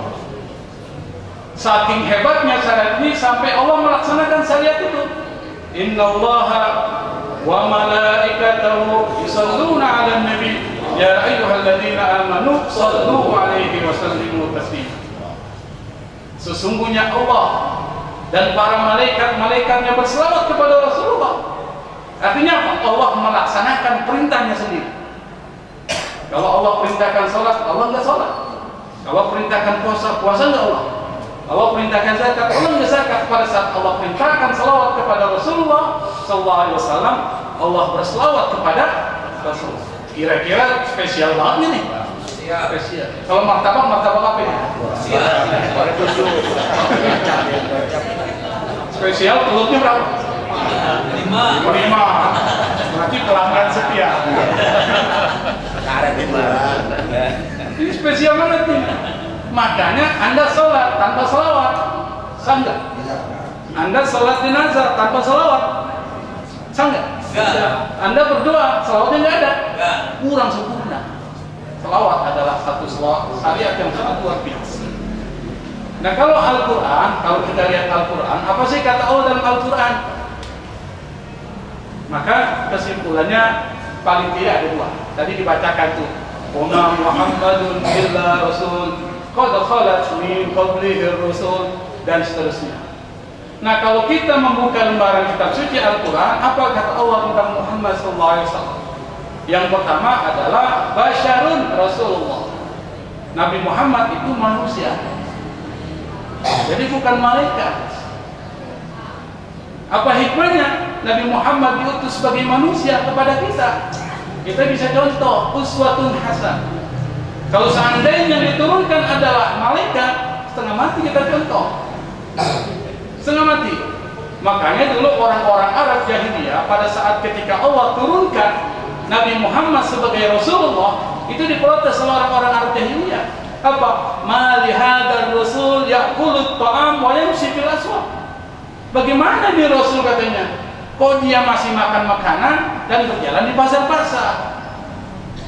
Saking hebatnya syariat ini sampai Allah melaksanakan syariat itu. Innallaha wa malaikatahu yusalluna 'alan nabi ya ayyuhalladzina amanu shallu 'alaihi wa sallimu taslima. Sesungguhnya Allah dan para malaikat-malaikatnya berselawat kepada Rasulullah. Artinya apa? Allah melaksanakan perintahnya sendiri. Kalau Allah perintahkan sholat, Allah enggak sholat. Allah perintahkan puasa, puasa enggak Allah. Allah perintahkan zakat, Allah enggak zakat. Pada saat Allah perintahkan salawat kepada Rasulullah sallallahu alaihi wasallam, Allah berselawat kepada Rasulullah. Kira-kira spesial banget nih. Spesial. Kalau martabak apa ini? Spesial telurnya berapa? 5. Berarti pelanggan setia. Ini spesial banget nih. Makanya Anda sholat tanpa salawat, sah nggak? Anda sholat jenazah tanpa salawat, sah nggak? Anda berdoa, salawatnya nggak ada, kurang sempurna. Salawat adalah satu syariat yang sangat luar biasa. Nah, kalau Al-Quran, kalau kita lihat Al-Quran, apa sih kata Allah dalam Al-Quran? Maka kesimpulannya paling tidak ada 2. Tadi dibacakan tuh, wa ma Muhammadun illa rasul qad khalat min qablihi rusul, dan seterusnya. Nah, kalau kita membuka lembaran kitab suci Al-Quran, apa kata Allah tentang Muhammad SAW? Yang pertama adalah basyarun Rasulullah. Nabi Muhammad itu manusia, jadi bukan malaikat. Apa hikmahnya Nabi Muhammad diutus sebagai manusia kepada kita? Kita bisa contoh uswatun hasan. Kalau seandainya yang diturunkan adalah malaikat, setengah mati kita contoh. Setengah mati. Makanya dulu orang-orang Arab jahiliyah pada saat ketika Allah turunkan Nabi Muhammad sebagai Rasulullah, itu diprotes oleh orang-orang Arab jahiliyah. Apa? Ma li hadzal rasul ya'kulut ta'am wa yamshi fil aswaq. Bagaimana nih Rasul katanya? Kok dia masih makan makanan dan berjalan di pasar-pasar?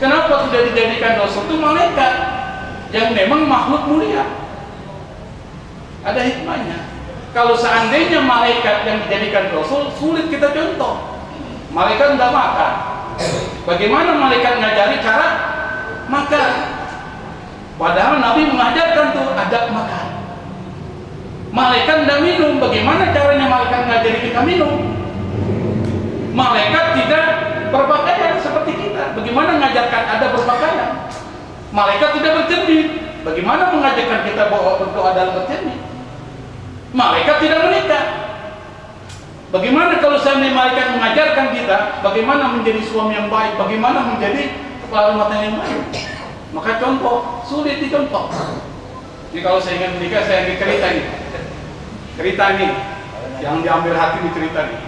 Kenapa tidak dijadikan Rasul itu malaikat yang memang makhluk mulia? Ada hikmahnya. Kalau seandainya malaikat yang dijadikan Rasul, sulit kita contoh. Malaikat tidak makan. Bagaimana malaikat ngajari cara makan? Padahal Nabi mengajarkan tuh adab makan. Malaikat tidak minum. Bagaimana caranya malaikat ngajari kita minum? Malaikat tidak berpakaian seperti kita. Bagaimana mengajarkan adab berpakaian? Malaikat tidak bercermin. Bagaimana mengajarkan kita bahwa berdoa dalam bercermin? Malaikat tidak menikah. Bagaimana kalau seandainya malaikat mengajarkan kita bagaimana menjadi suami yang baik, bagaimana menjadi kepala rumah tangga yang baik? Maka contoh sulit dicontoh. Jadi kalau saya ingin menikah, saya ingin cerita ini. Cerita ini yang diambil hati di cerita ini.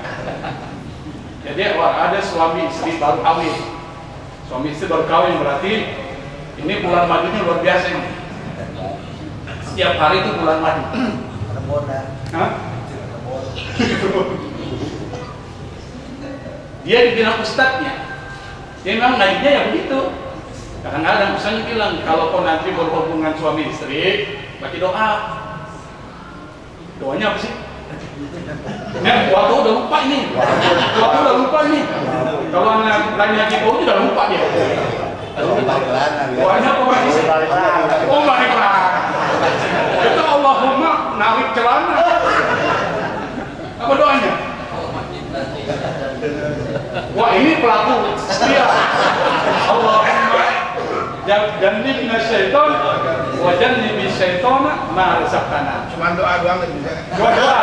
Jadi ada suami istri baru kawin. Suami istri baru kawin berarti ini bulan madunya luar biasa ini. Setiap hari itu bulan madu. Hah? Dia dibilang ustadznya. Dia memang ngajinya ya begitu. Kadang-kadang misalnya bilang kalau kau nanti berhubungan suami istri, baca doa. Doanya apa sih? Waktu udah lupa ini. Waktu udah lupa ini. Kalau anak tanya gitu udah lupa dia. Doanya apa sih? Oh balik lah. Itu Allahumma narik celana. Apa doanya? Wah ini pelaku setia. Allahumma jannibna syaitan wa jannibi syaitana ma razaqtana. Cuma doa doang bisa. Doa.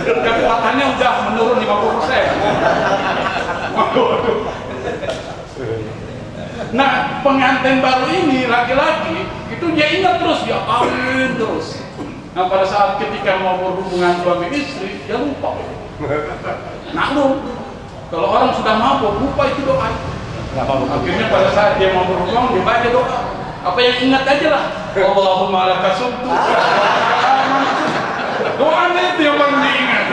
Kekuatannya udah menurun 50%. Nah, pengantin baru ini laki-laki itu dia ingat terus, dia kawin terus. Nah, pada saat ketika mau berhubungan suami istri, dia lupa. Naklum. Kalau orang sudah mabuk, lupa itu doa. Akhirnya pada saat dia mau berhubungan, dia baca doa. Apa yang ingat aja lah. Allahumma laka sumtu. Doanya itu yang paling diingat.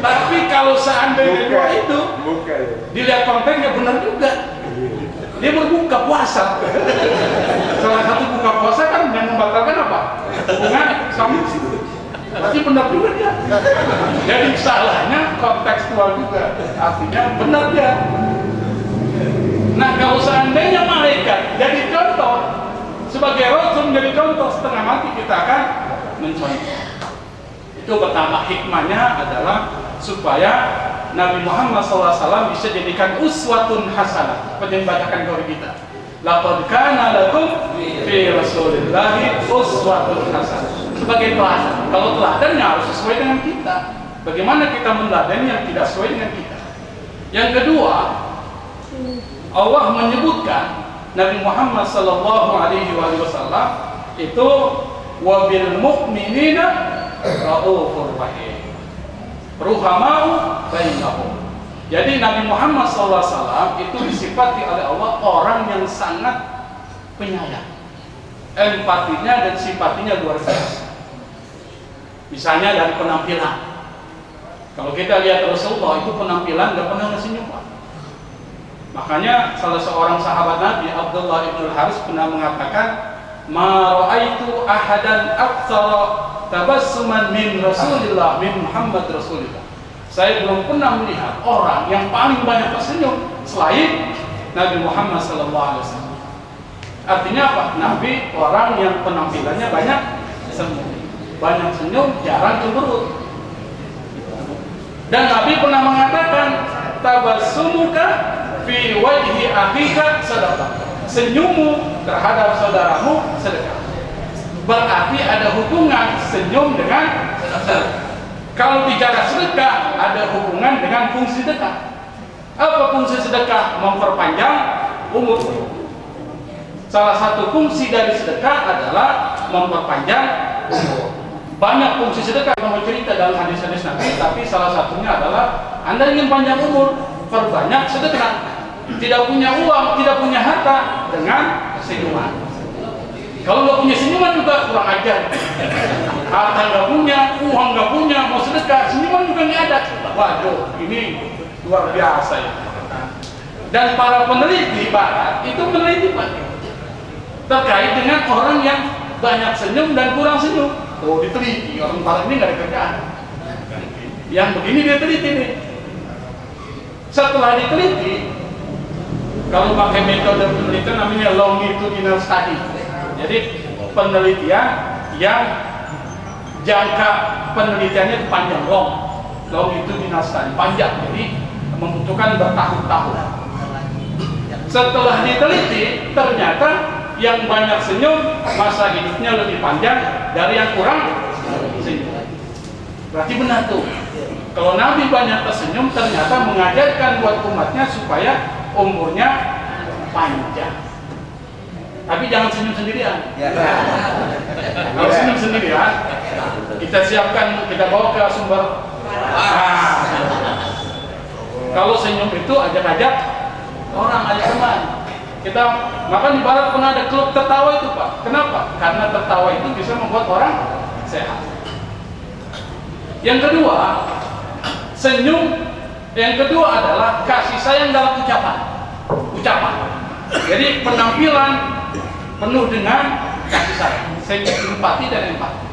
Tapi kalau seandainya doa itu dilihat kontennya benar juga. Dia berbuka puasa. Salah satu buka puasa kan yang membatalkan apa? Hubungan suami istri. Berarti benar juga dia. Jadi salahnya kontekstual juga. Artinya benar dia. Nah kalau seandainya malaikat jadi contoh, sebagai Rasul menjadi contoh, setengah mati kita akan mencontoh. Itu pertama, hikmahnya adalah supaya Nabi Muhammad SAW bisa jadikan uswatun hasanah. Apa yang bacakan kepada kita? Laqad kana lakum fi Rasulillahi uswatun hasanah. Sebagai teladan. Kalau teladannya harus sesuai dengan kita. Bagaimana kita meneladani yang tidak sesuai dengan kita? Yang kedua, Allah menyebutkan Nabi Muhammad SAW itu wabil mu'minina raufur rahim. Ruhamau bainahum. Jadi Nabi Muhammad SAW itu disifati oleh Allah orang yang sangat penyayang. Empatinya dan simpatinya luar biasa. Misalnya dari penampilan. Kalau kita lihat Rasulullah itu penampilan gak pernah senyum. Makanya salah seorang sahabat Nabi Abdullah ibn Haris pernah mengatakan, "Ma ra'aitu ahadan aktsara tabassuman min Rasulillah min Muhammad Rasulillah." Saya belum pernah melihat orang yang paling banyak tersenyum selain Nabi Muhammad SAW. Artinya apa? Nabi orang yang penampilannya banyak senyum, jarang cemberut. Dan Nabi pernah mengatakan, "Tabassumuka fi wajhi akhika sadaqah." Senyummu terhadap saudaramu sedekah. Berarti ada hubungan senyum dengan sedekah. Kalau bicara sedekah, ada hubungan dengan fungsi sedekah. Apa fungsi sedekah? Memperpanjang umur. Salah satu fungsi dari sedekah adalah memperpanjang umur. Banyak fungsi sedekah yang mau cerita dalam hadis-hadis Nabi, tapi salah satunya adalah Anda ingin panjang umur, perbanyak sedekah. tidak punya uang, tidak punya harta dengan senyuman. Kalau nggak punya senyuman juga kurang ajar. Harta nggak punya, uang nggak punya, mau sedekah, senyuman juga nggak ada. Waduh, ini luar biasa ya. Dan para peneliti Barat itu meneliti Pak terkait dengan orang yang banyak senyum dan kurang senyum. Oh, diteliti, orang Barat ini nggak ada kerjaan. Yang begini dia teliti nih. Setelah diteliti, kalau pakai metode penelitian namanya longitudinal study. Jadi penelitian yang jangka penelitiannya panjang, longitudinal study, panjang, jadi membutuhkan bertahun-tahun. Setelah diteliti, ternyata yang banyak senyum masa hidupnya lebih panjang dari yang kurang senyum. Berarti benar tuh. Kalau Nabi banyak tersenyum, ternyata mengajarkan buat umatnya supaya umurnya panjang. Tapi jangan senyum sendirian. Kalau senyum sendirian, kita siapkan, kita bawa ke sumber. Kalau senyum itu ajak-ajak orang, ajak teman. Kita maka di Barat pernah ada klub tertawa itu Pak. Kenapa? Karena tertawa itu bisa membuat orang sehat. Yang kedua, senyum. Yang kedua adalah kasih sayang dalam ucapan. Jadi penampilan penuh dengan kasih sayang, simpati dan empati.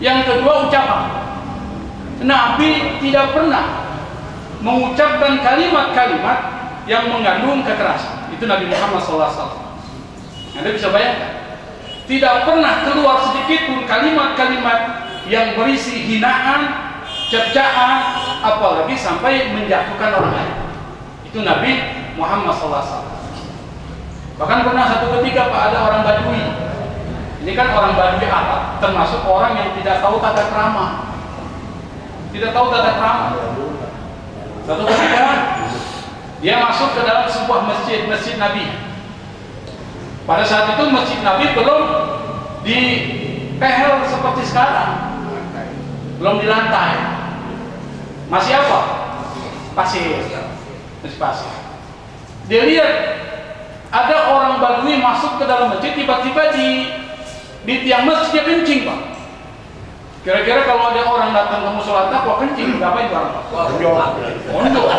Yang kedua, ucapan. Nabi tidak pernah mengucapkan kalimat-kalimat yang mengandung kekerasan. Itu Nabi Muhammad SAW. Anda bisa bayangkan, tidak pernah keluar sedikit pun kalimat-kalimat yang berisi hinaan, cercaan, apalagi sampai menjatuhkan orang lain. Itu Nabi Muhammad SAW. Bahkan pernah satu ketika Pak, ada orang Badui. Ini kan orang Badui Arab, termasuk orang yang tidak tahu tata krama. Tidak tahu tata krama. Satu ketika dia masuk ke dalam sebuah masjid Nabi. Pada saat itu masjid Nabi belum ditehel seperti sekarang, belum di lantai, masih apa? Pasir, masih pasir. Dia lihat ada orang Badui masuk ke dalam masjid, tiba-tiba di tiang masjid dia kencing Pak. Kira-kira kalau ada orang datang ke musola takwa kencing, ngapain Pak? Mondok.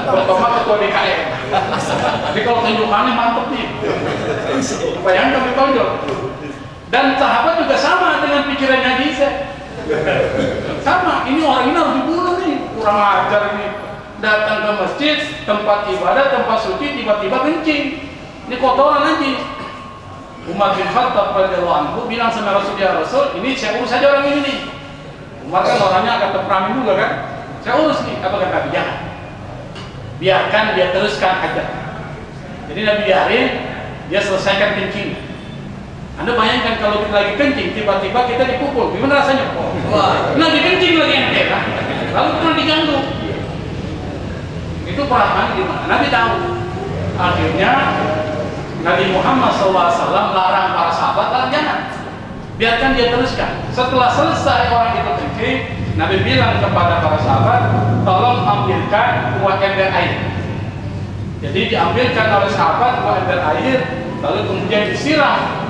Pertama ketua DKM. Tapi kalau tunjukannya mantep nih. Bayangkan ditonjol. Dan sahabat juga sama dengan pikirannya Isa. Sama, ini orang ini harus dibunuh nih, kurang ajar ini. Datang ke masjid, tempat ibadah, tempat suci, tiba-tiba kencing. Ini kotoran aja. Umar bin Khattab radhiyallahu anhu bilang sama Rasul, ya Rasul, ini saya urus saja orang ini nih. Umar kan orangnya agak temperamen juga kan. Saya urus nih, apa kata Nabi? Jangan. Biarkan dia teruskan aja. Jadi Nabi biarin dia selesaikan kencing. Anda bayangkan kalau kita lagi kencing, tiba-tiba kita dipukul, gimana rasanya? Nabi kencing lagi yang kita, lalu pernah diganggu. Itu perasaan gimana? Nabi tahu. Akhirnya Nabi Muhammad SAW larang para sahabat, jangan, biarkan dia teruskan. Setelah selesai orang itu kencing, Nabi bilang kepada para sahabat, tolong ambilkan 2 ember air. Jadi diambilkan oleh sahabat 2 ember air, lalu kemudian disiram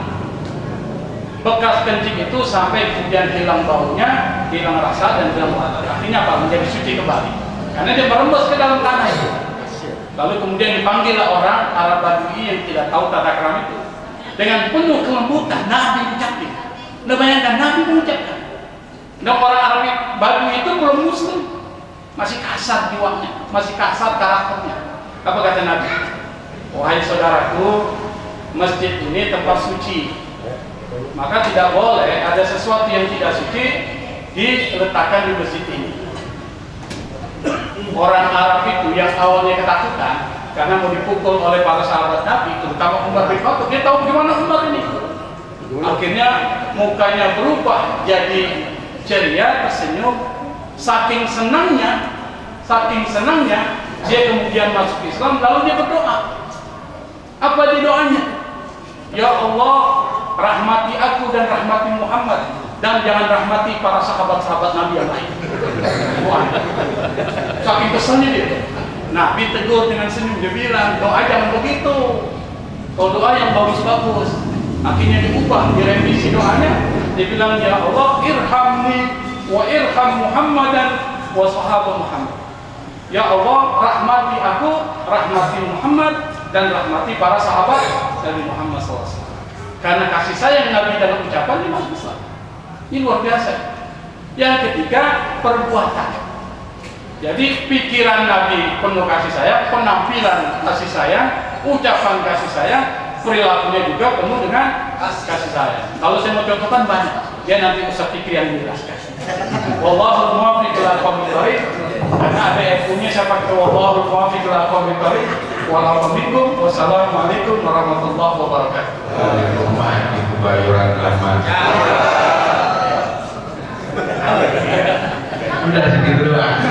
bekas kencing itu sampai kemudian hilang baunya, hilang rasa dan hilang warna. Artinya apa? Menjadi suci kembali. Karena dia merembes ke dalam tanah itu. Lalu kemudian dipanggillah orang Arab Badui yang tidak tahu tata krama itu. Dengan penuh kelembutan Nabi ucapkan. Anda bayangkan Nabi mengucapkan. Dan orang Arab Badui itu belum Muslim, masih kasar jiwanya, masih kasar karakternya. Apa kata Nabi? Wahai saudaraku, masjid ini tempat suci. Maka tidak boleh ada sesuatu yang tidak suci diletakkan di masjid ini. Orang Arab itu yang awalnya ketakutan karena mau dipukul oleh para sahabat Nabi, terutama Umar bin Khattab, dia tahu gimana Umar ini. Akhirnya mukanya berubah jadi ceria, tersenyum. Saking senangnya dia kemudian masuk Islam, lalu dia berdoa. Apa di doanya? Ya Allah, rahmati aku dan rahmati Muhammad, dan jangan rahmati para sahabat-sahabat Nabi yang lain. Wah, saking keselnya dia. Nabi tegur dengan senyum, dia bilang doa jangan begitu. Kalau doa yang bagus-bagus, akhirnya diubah, direvisi doanya. Dia bilang, ya Allah irhamni wa irham Muhammadan wa sahabat Muhammad. Ya Allah rahmati aku, rahmati Muhammad, dan rahmati para sahabat dari Muhammad SAW. Karena kasih sayang Nabi dalam ucapan ini masuk Islam. Ini luar biasa. Yang ketiga, perbuatan. Jadi pikiran Nabi penuh kasih sayang, penampilan kasih sayang, ucapan kasih sayang, perilakunya juga penuh dengan kasih sayang. Kalau saya mau contohkan banyak, dia nanti Ustaz Fikri yang menjelaskan. Wallahul muwaffiq ila aqwamit thoriq. Karena ada ilmunya siapa kata wallahul muwaffiq ila aqwamit thoriq. Wassalamualaikum warahmatullahi wabarakatuh. Rumah di Kebayoran Lama. Udah segitu doang.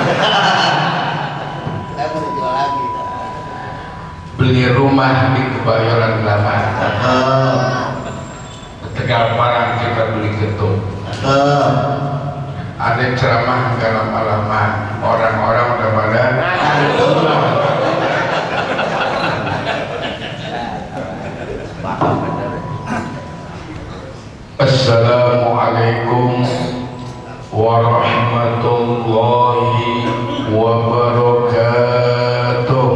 Beli rumah di Kebayoran Lama. Tegal Parang kita beli gedung. Ada ceramah nggak lama-lama, orang-orang udah pada. Assalamualaikum warahmatullahi wabarakatuh.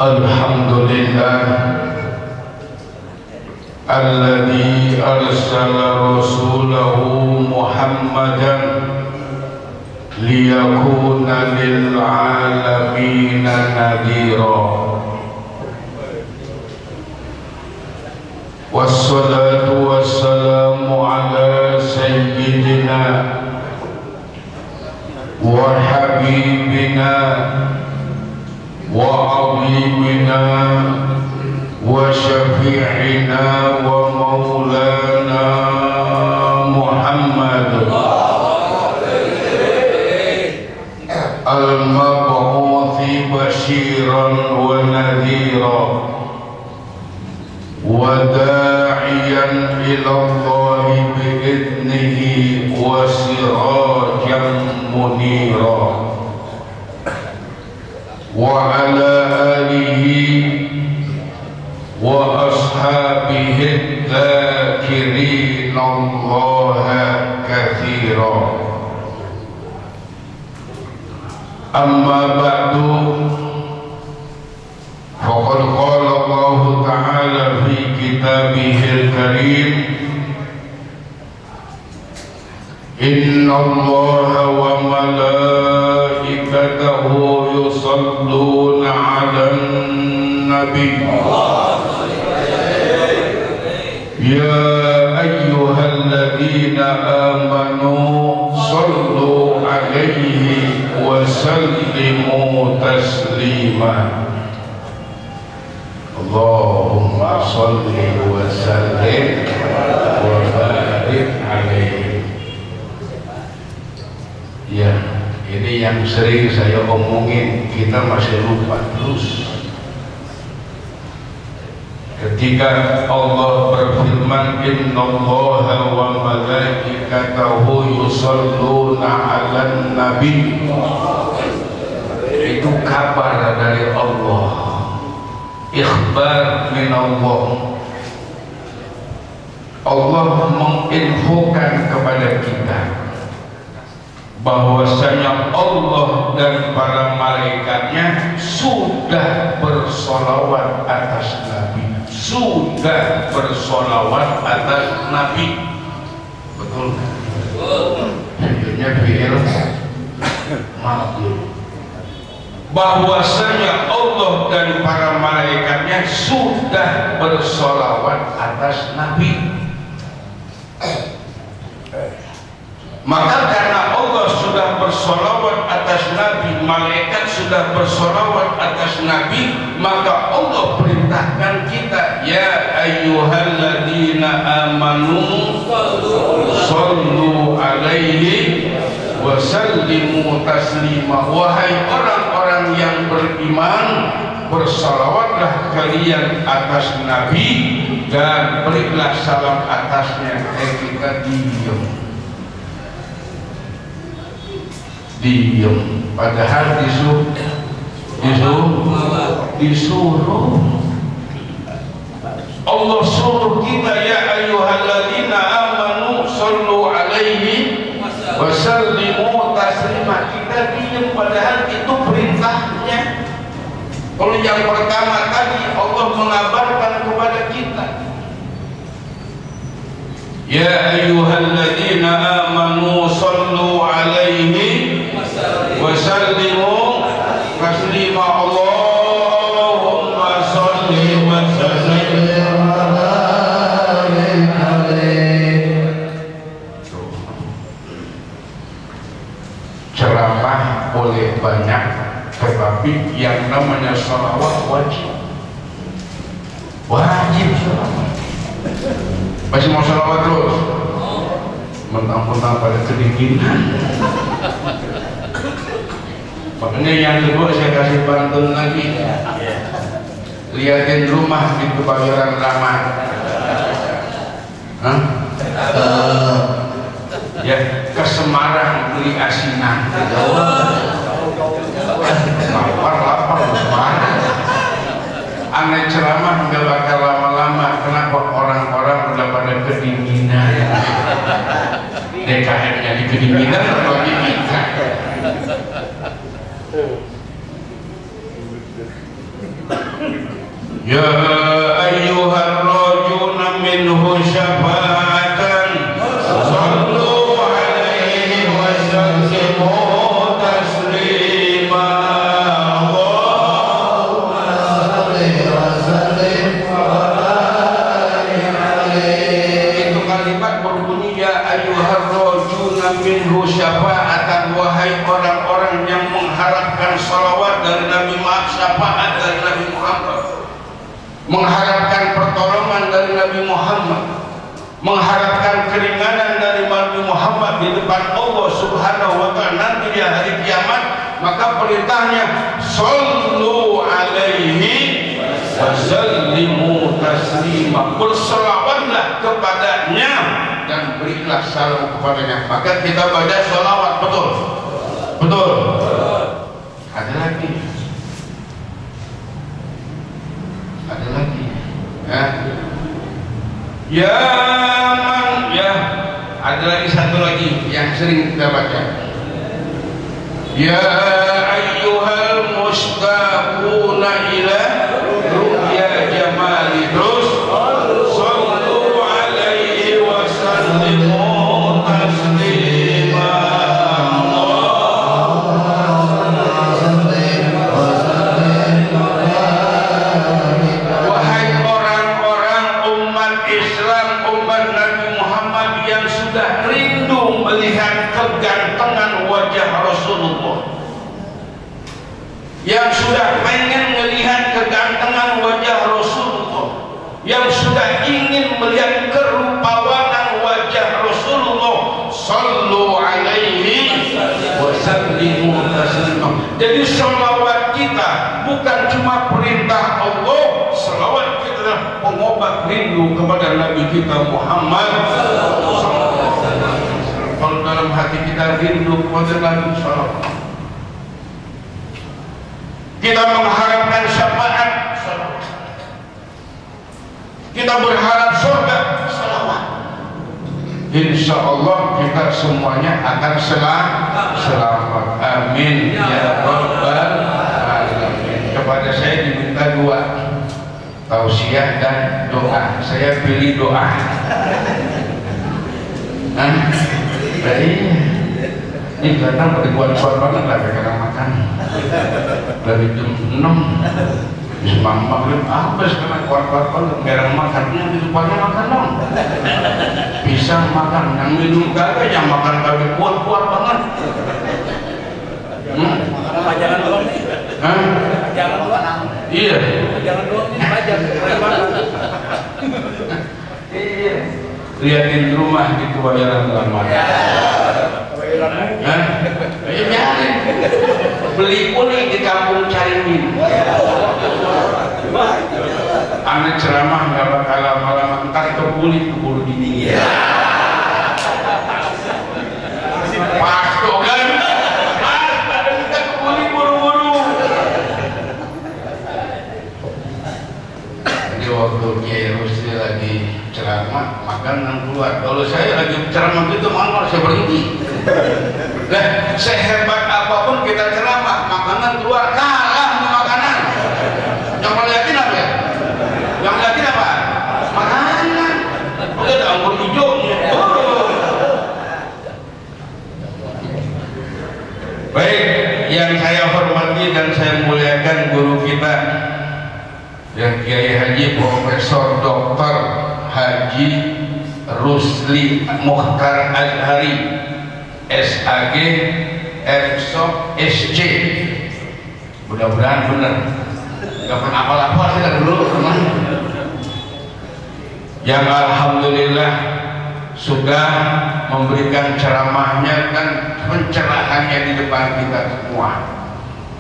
Alhamdulillah alladzi arsala rasulahu Muhammadan liyakuna lil alamin nadhira. Wassalatu wassalamu ala sayyidina wa habibina wa azimina wa syafi'ina wa maulana Muhammad al-mab'uthi bashiran wa nadhira وداعيا إلى الله بإذنه وسراجا منيرا وعلى آله وأصحابه الذاكرين الله كثيرا. أما بعد فقد قال الله تعالى في كتابه الكريم إن الله وملائكته يصلون على النبي يا أيها الذين آمنوا صلوا عليه وسلموا تسليما. Allahumma salli wa sallim wa barik alaihi. Ya, ini yang sering saya omongin, kita masih lupa terus. Ketika Allah berfirman innallaha wa malaikatahu yusalluna 'alan nabi, itu kabar dari Allah, ikhbar min Allah. Allah menginfokan kepada kita bahwasanya Allah dan para malaikatnya sudah bersolawat atas Nabi, sudah bersolawat atas Nabi. Betul? Jadinya fi'il ma'lum. Bahwasanya Allah dan para malaikatnya sudah bersolawat atas Nabi. Maka karena Allah sudah bersolawat atas Nabi, malaikat sudah bersolawat atas Nabi, maka Allah perintahkan kita, ya ayyuhalladzina amanu sallu alaihi wa sallimu taslima. Wahai orang-orang yang beriman, bersalawatlah kalian atas Nabi dan berilah salam atasnya. Kita diam. diem, padahal disuruh. Allah suruh kita, ya ayyuhalladzina amanu sallu alaihi wasallimu taslima. Kita diem padahal itu perintahnya. Kalau yang pertama tadi Allah mengabarkan kepada kita, ya ayyuhalladzina amanu sallu alaihi wasallimu taslima. Allahumma salli wa sallim alaihi. Ceramah boleh banyak, tetapi yang namanya salawat wajib salawat. Masih mau salawat terus? Mentang-mentang pada kedinginan. Makanya yang kedua saya kasih pantun lagi. Lihatin rumah di Kebayoran Lama. Ya, ke Semarang beli asinan. Lapar Semarang. Aneh ceramah nggak bakal lama-lama. Kenapa orang-orang udah pada kedinginan? DKM-nya di kedinginan atau di kita? Ya ayyuhar rajuna minhu syafa'atan sallu alaihi wa sallimu taslima. Allahumma salli wa sallim wa barik alaihi. Itu kalimat berbunyi ya ayyuhar rajuna minhu syafa'atan, wahai orang-orang yang mengharapkan salawat dari Nabi Muhammad, syafaat dari Nabi Muhammad, mengharapkan pertolongan dari Nabi Muhammad, mengharapkan keringanan dari Nabi Muhammad di depan Allah Subhanahu wa ta'ala nanti di hari kiamat. Maka perintahnya sallu alaihi wasallimu taslima, berselawatlah kepadanya dan berilah salam kepadanya. Maka kita baca salawat, betul? Ada lagi ya ada lagi satu lagi yang sering kita baca, ya ayyuhal mustaquna ila ru'ya jamali, terus sallu alaihi wa sallimu taslima. Kegantengan wajah Rasulullah, yang sudah pengen melihat kegantengan wajah Rasulullah, yang sudah ingin melihat kerupawanan wajah Rasulullah, sallu alaihi wa sallimu taslima. Jadi selawat kita bukan cuma perintah Allah, selawat kita adalah pengobat rindu kepada Nabi kita Muhammad. Kalau dalam hati kita rindu kepada Nabi SAW, kita mengharapkan syafaat, kita berharap surga, salawat. Insya Allah kita semuanya akan selamat. Amin ya rabbal alamin. Kepada saya diminta dua, tausiah dan doa. Saya pilih doa. Jadi ini datang pada kuat-kuat banget lah, kadang makan dari jam 6 bisa maghrib habis karena kuat-kuat banget, kadang makannya di depannya makan dong, pisang makan, yang minum kagak, yang makan kagak, kuat-kuat banget. Jangan doang nih. Jangan doang. Iya. Jangan doang nih, pajak. Iya. Lihatin rumah di Kebayoran Lama. Beli kuning di kampung Caringin. Anak ceramah nggak bakal lama-lama, ntar keburu dingin. Pas tuh kan? waktu Kiai Rusli lagi ceramah makanan keluar. Kalau saya lagi ceramah gitu malah saya berhenti. Nah, sehebat apapun kita ceramah, makanan keluar kalah sama makanan. Yang ngeliatin apa ya? Yang ngeliatin apa? Makanan. Udah ada anggur hijaunya. Baik, yang saya hormati dan saya muliakan guru kita, yang Kiai Haji Profesor Dr. Haji Rusli Mukhtar Azhari SAG Epsok SC. Mudah-mudahan benar. Gak pernah apa-apa sih dulu teman. Yang alhamdulillah sudah memberikan ceramahnya dan pencerahannya di depan kita semua.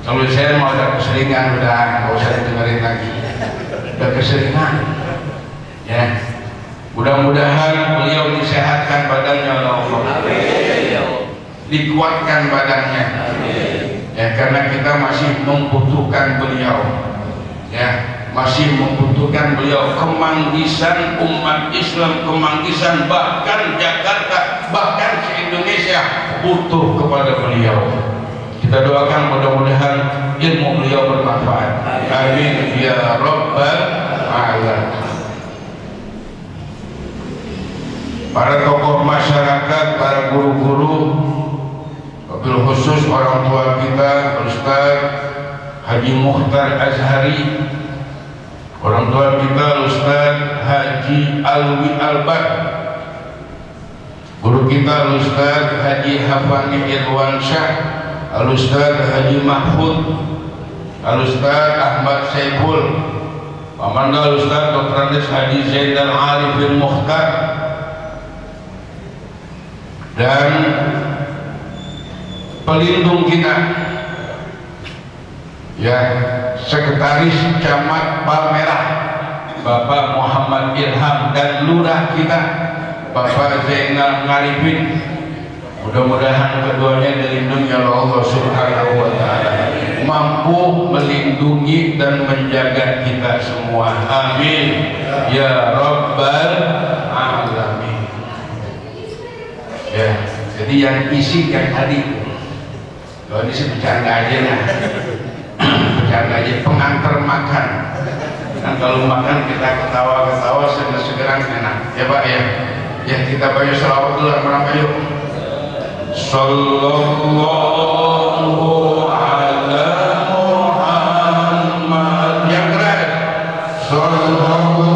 Kalau saya mau ada keseringan udah nggak usah dengerin lagi. Udah keseringan. Ya. Mudah-mudahan beliau disehatkan badannya oleh Allah. Dikuatkan badannya. Ya, karena kita masih membutuhkan beliau. Ya, masih membutuhkan beliau. Kemanggisan umat Islam, kemanggisan bahkan Jakarta, bahkan se-Indonesia butuh kepada beliau. Kita doakan mudah-mudahan ilmu beliau bermanfaat. Amin ya rabbal alamin. Para tokoh masyarakat, para guru-guru, wabil khusus orang tua kita Ustaz Haji Mukhtar Azhari, orang tua kita Ustaz Haji Alwi Albat, guru kita Ustaz Haji Hafani Irwansyah, Ustaz Haji Mahfud, Ustaz Ahmad Saiful, Pamanda Ustaz Dr. Andes Haji Zainal Arifin Mukhtar, dan pelindung kita, ya, Sekretaris Camat Palmerah Bapak Muhammad Ilham, dan lurah kita Bapak Zainal Arifin. Mudah-mudahan keduanya dilindungi oleh Allah Subhanahu wa Ta'ala, mampu melindungi dan menjaga kita semua. Amin ya rabbal alamin. Ya, jadi yang isi yang tadi, kalau ini sih bercanda aja lah, bercanda aja, pengantar makan. Dan kalau makan kita ketawa-ketawa, seger-segeran enak, ya Pak ya. Ya, kita baca sholawat dulu, ramai-ramai yuk. Sallallahu ala Muhammad, yang keren. Sallallahu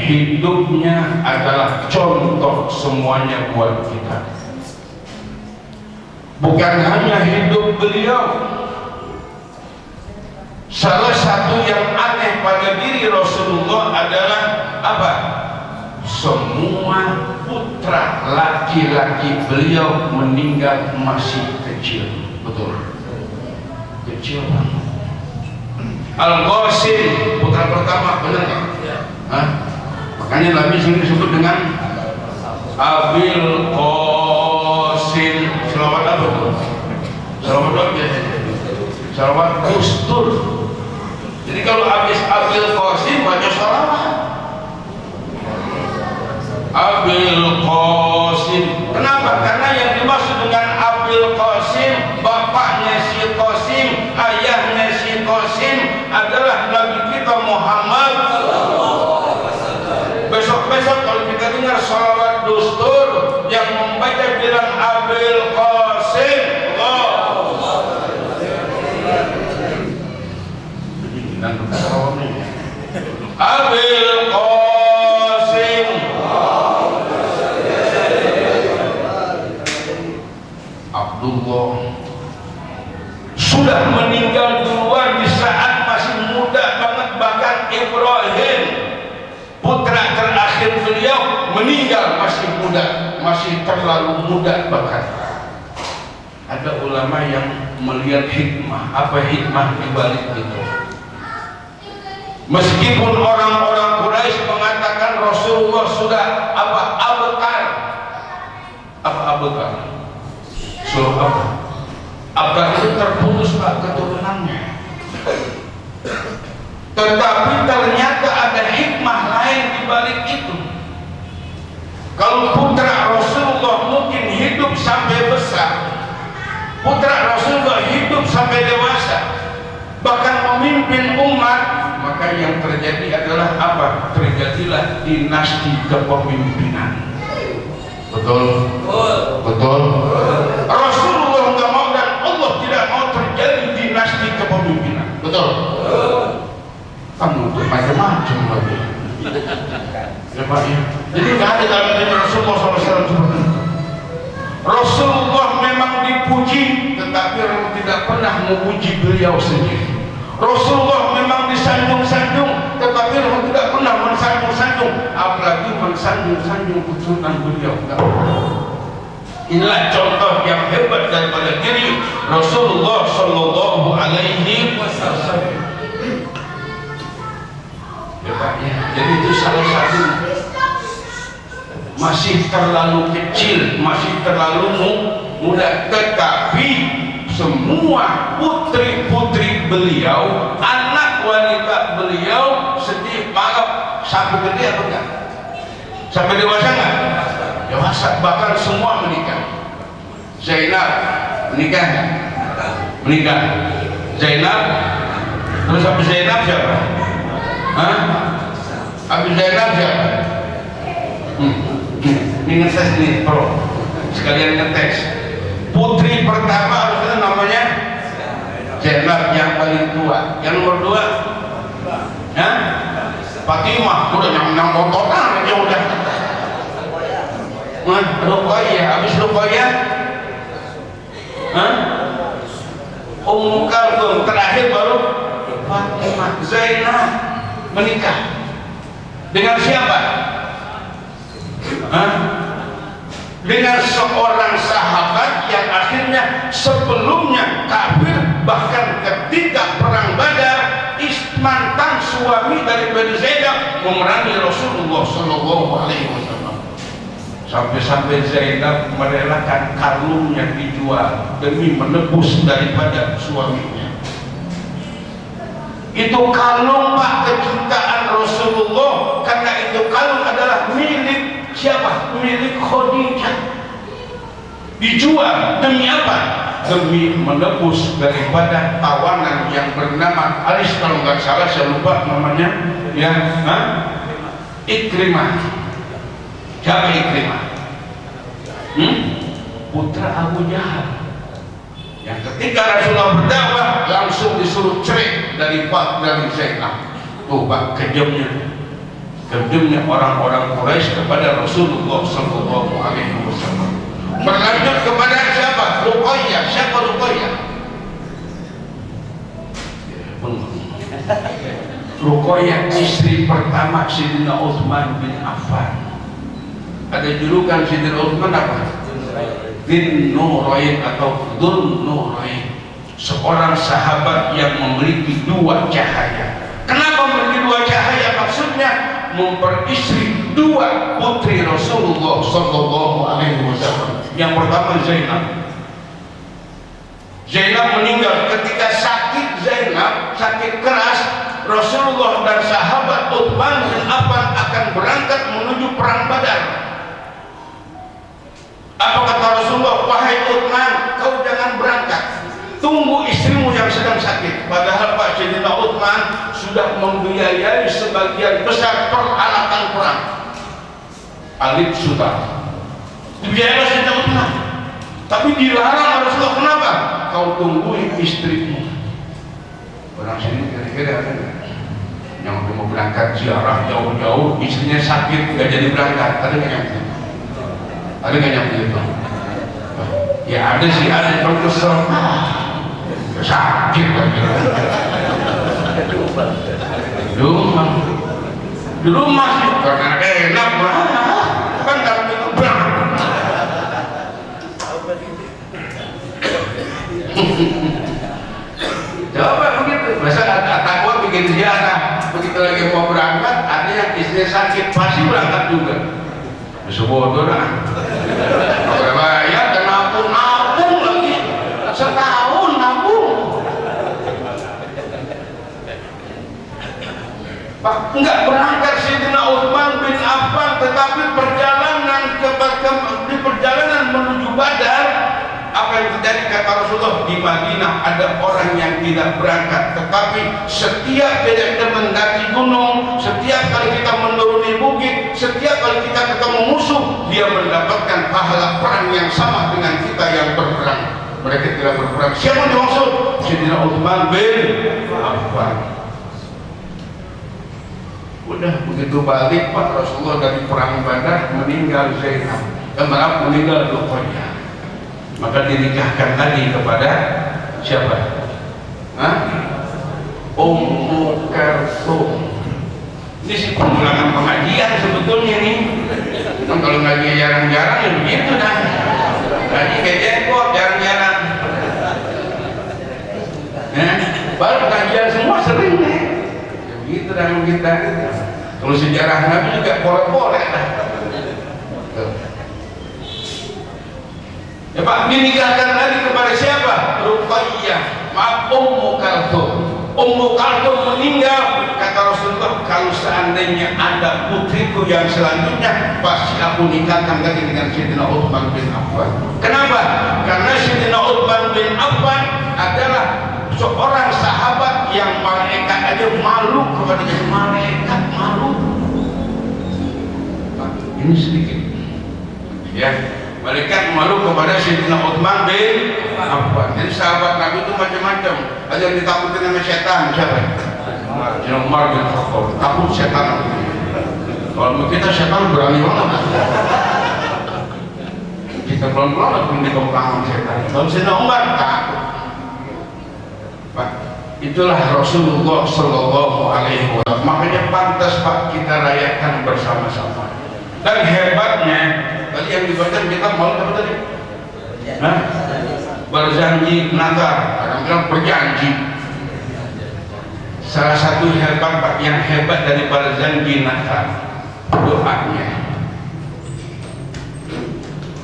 hidupnya adalah contoh semuanya buat kita. Bukan hanya hidup beliau, salah satu yang aneh pada diri Rasulullah adalah apa? Semua putra laki-laki beliau meninggal masih kecil. Betul, kecil banget. Al-Qasim putra pertama, benar nggak? Hah? Makanya Nabi sering disebut dengan Abil Qasim. Selawat apa tuh? Selawat apa ya? Selawat Gustur. Jadi kalau habis Abil Qasim baca selawat. Abil Qasim. Kenapa? Karena yang dimaksud dengan Abil Qasim, bapaknya si Qasim, ayahnya si Qasim adalah Nabi kita Muhammad. Besok-besok kalau kita dengar salawat meninggal masih muda, masih terlalu muda bahkan. Ada ulama yang melihat hikmah, apa hikmah di balik itu. Meskipun orang-orang Quraisy mengatakan Rasulullah sudah abekar. Apa abekar? Suruh apa? Abekar itu terputus keturunannya. Tetapi ternyata ada hikmah lain di balik itu. Kalau putra Rasulullah mungkin hidup sampai besar, putra Rasulullah hidup sampai dewasa, bahkan memimpin umat, maka yang terjadi adalah apa? Terjadilah dinasti kepemimpinan. Betul? Betul? Rasulullah nggak mau dan Allah tidak mau terjadi dinasti kepemimpinan. Betul? Kamu tuh macam-macam lagi. Ya Pak ya. Jadi nggak ada dalam diri Rasulullah SAW seperti itu. Rasulullah memang dipuji, tetapi tidak pernah memuji beliau sendiri. Rasulullah memang disanjung-sanjung, tetapi tidak pernah mensanjung-sanjung, apalagi mensanjung-sanjung keturunan beliau. Inilah contoh yang hebat daripada diri Rasulullah Sallallahu Alaihi Wasallam. Ya Pak ya. Jadi itu salah satu, masih terlalu kecil, masih terlalu muda, tetapi semua putri-putri beliau, anak wanita beliau sedih maaf sampai gede apa enggak? Sampai dewasa enggak? Dewasa, bahkan semua menikah. Zainab menikah enggak? Menikah. Zainab, terus Abu Zainab siapa? Hah? Abu Zainab siapa? Ini ngetes nih, bro. Sekalian ngetes. Putri pertama harusnya namanya Zainab, yang paling tua. Yang nomor 2, ya? Fatimah. Udah yang motoran aja udah. Ruqayyah. Habis Ruqayyah, Ummu Kalsum. Terakhir baru Fatimah. Zainab menikah dengan siapa? Dengan seorang sahabat yang akhirnya sebelumnya kafir, bahkan ketika perang Badar mantan suami dari Zainab memerangi Rasulullah Sallallahu Alaihi Wasallam. Sampai-sampai Zainab merelakan kalungnya dijual demi menebus daripada suaminya. Itu kalung Pak, kecintaan Rasulullah, karena itu kalung adalah milik siapa? Milik Khadijah. Dijual demi apa? Demi menebus daripada tawanan yang bernama Aris, kalau nggak salah saya lupa namanya, ya, Ikrimah. Siapa Ikrimah? Putra Abu Jahal. Yang ketika Rasulullah berdakwah langsung disuruh cerai dari Zainab. Tuh Pak, kejamnya orang-orang Quraisy kepada Rasulullah Sallallahu Alaihi Wasallam. Berlanjut kepada siapa? Ruqayyah. Siapa Ruqayyah? Ruqayyah istri pertama Sayyidina Utsman bin Affan. Ada julukan Sayyidina Utsman apa? Dzun Nurain atau Dzun Nurain, seorang sahabat yang memiliki 2 cahaya. Kenapa memiliki 2 cahaya? Maksudnya memperistri 2 putri Rasulullah Sallallahu Alaihi Wasallam. Yang pertama Zainab. Zainab meninggal ketika sakit. Zainab sakit keras. Rasulullah dan sahabat Utsman bin Affan akan berangkat menuju perang Badar. Apa kata Rasulullah? Wahai Utsman, kau jangan berangkat, tunggu istrimu yang sedang sakit. Padahal Pak Sayyidina Utsman sudah membiayai sebagian besar peralatan perang. Alif sudah dibiayai Sayyidina Utsman, tapi dilarang Rasulullah. Kenapa? Kau tungguin istrimu. Orang sini kira-kira ada yang mau berangkat ziarah jauh-jauh, istrinya sakit nggak jadi berangkat? Ada nggak yang begitu? Ada nggak yang begitu? Ya ada sih, ada yang kesel. Sakit lagi. Di rumah sih karena enak mah. Kan nggak sakit pasti berangkat juga. Sebodoh lah. Bayar dan nabung lagi setahun nabung. Pak, enggak berangkat Sayyidina Utsman bin Affan, tetapi di perjalanan menuju Badar, apa yang terjadi kata Rasulullah, di Madinah ada orang yang tidak berangkat, tetapi setiap kita mendaki gunung, setiap kali kita menuruni bukit, setiap kali kita ketemu musuh, dia mendapatkan pahala perang yang sama dengan kita yang berperang. Mereka tidak berperang. Siapa yang dimaksud? Sayyidina Utsman bin Affan. Udah begitu balik Pak, Rasulullah dari perang Badar meninggal Zainab, meninggal Ruqayyah. Maka dinikahkan lagi kepada siapa? Ummu Kalsum. Ini sih pengulangan pengajian sebetulnya nih. Kan kalau ngaji jarang-jarang ya begitu dah. Ngaji kayak jenggot jarang-jarang. Baru pengajian semua sering nih. Ya begitu dah kita. Kalau sejarah Nabi juga boleh-boleh dah. Ya Pak, dinikahkan lagi kepada siapa? Ruqayyah, Ummu Kalsum. Ummu Kalsum meninggal, kata Rasulullah, kalau seandainya ada putriku yang selanjutnya, pasti aku nikahkan lagi dengan Sayyidina Utsman bin Affan. Kenapa? Karena Sayyidina Utsman bin Affan adalah seorang sahabat yang malaikat aja malu kepadanya. Malaikat malu. Pak, ini sedikit ya, malaikat malu kepada Sayyidina Utsman bin Affan. Jadi sahabat Nabi itu macam-macam. Ada yang ditakutin sama setan, siapa? Sayyidina Umar bin Khattab, takut setan. Kalau kita setan berani banget. Kita pelan-pelan pun ditopang setan. Kalau Sayyidina Umar takut. Pak, itulah Rasulullah Sallallahu Alaihi Wasallam. Makanya pantas Pak kita rayakan bersama-sama. Dan hebatnya, tadi yang dibaca kita mau apa tadi? Berjanji nazar, orang bilang berjanji. Salah satu hebat Pak, yang hebat dari berjanji nazar, doanya.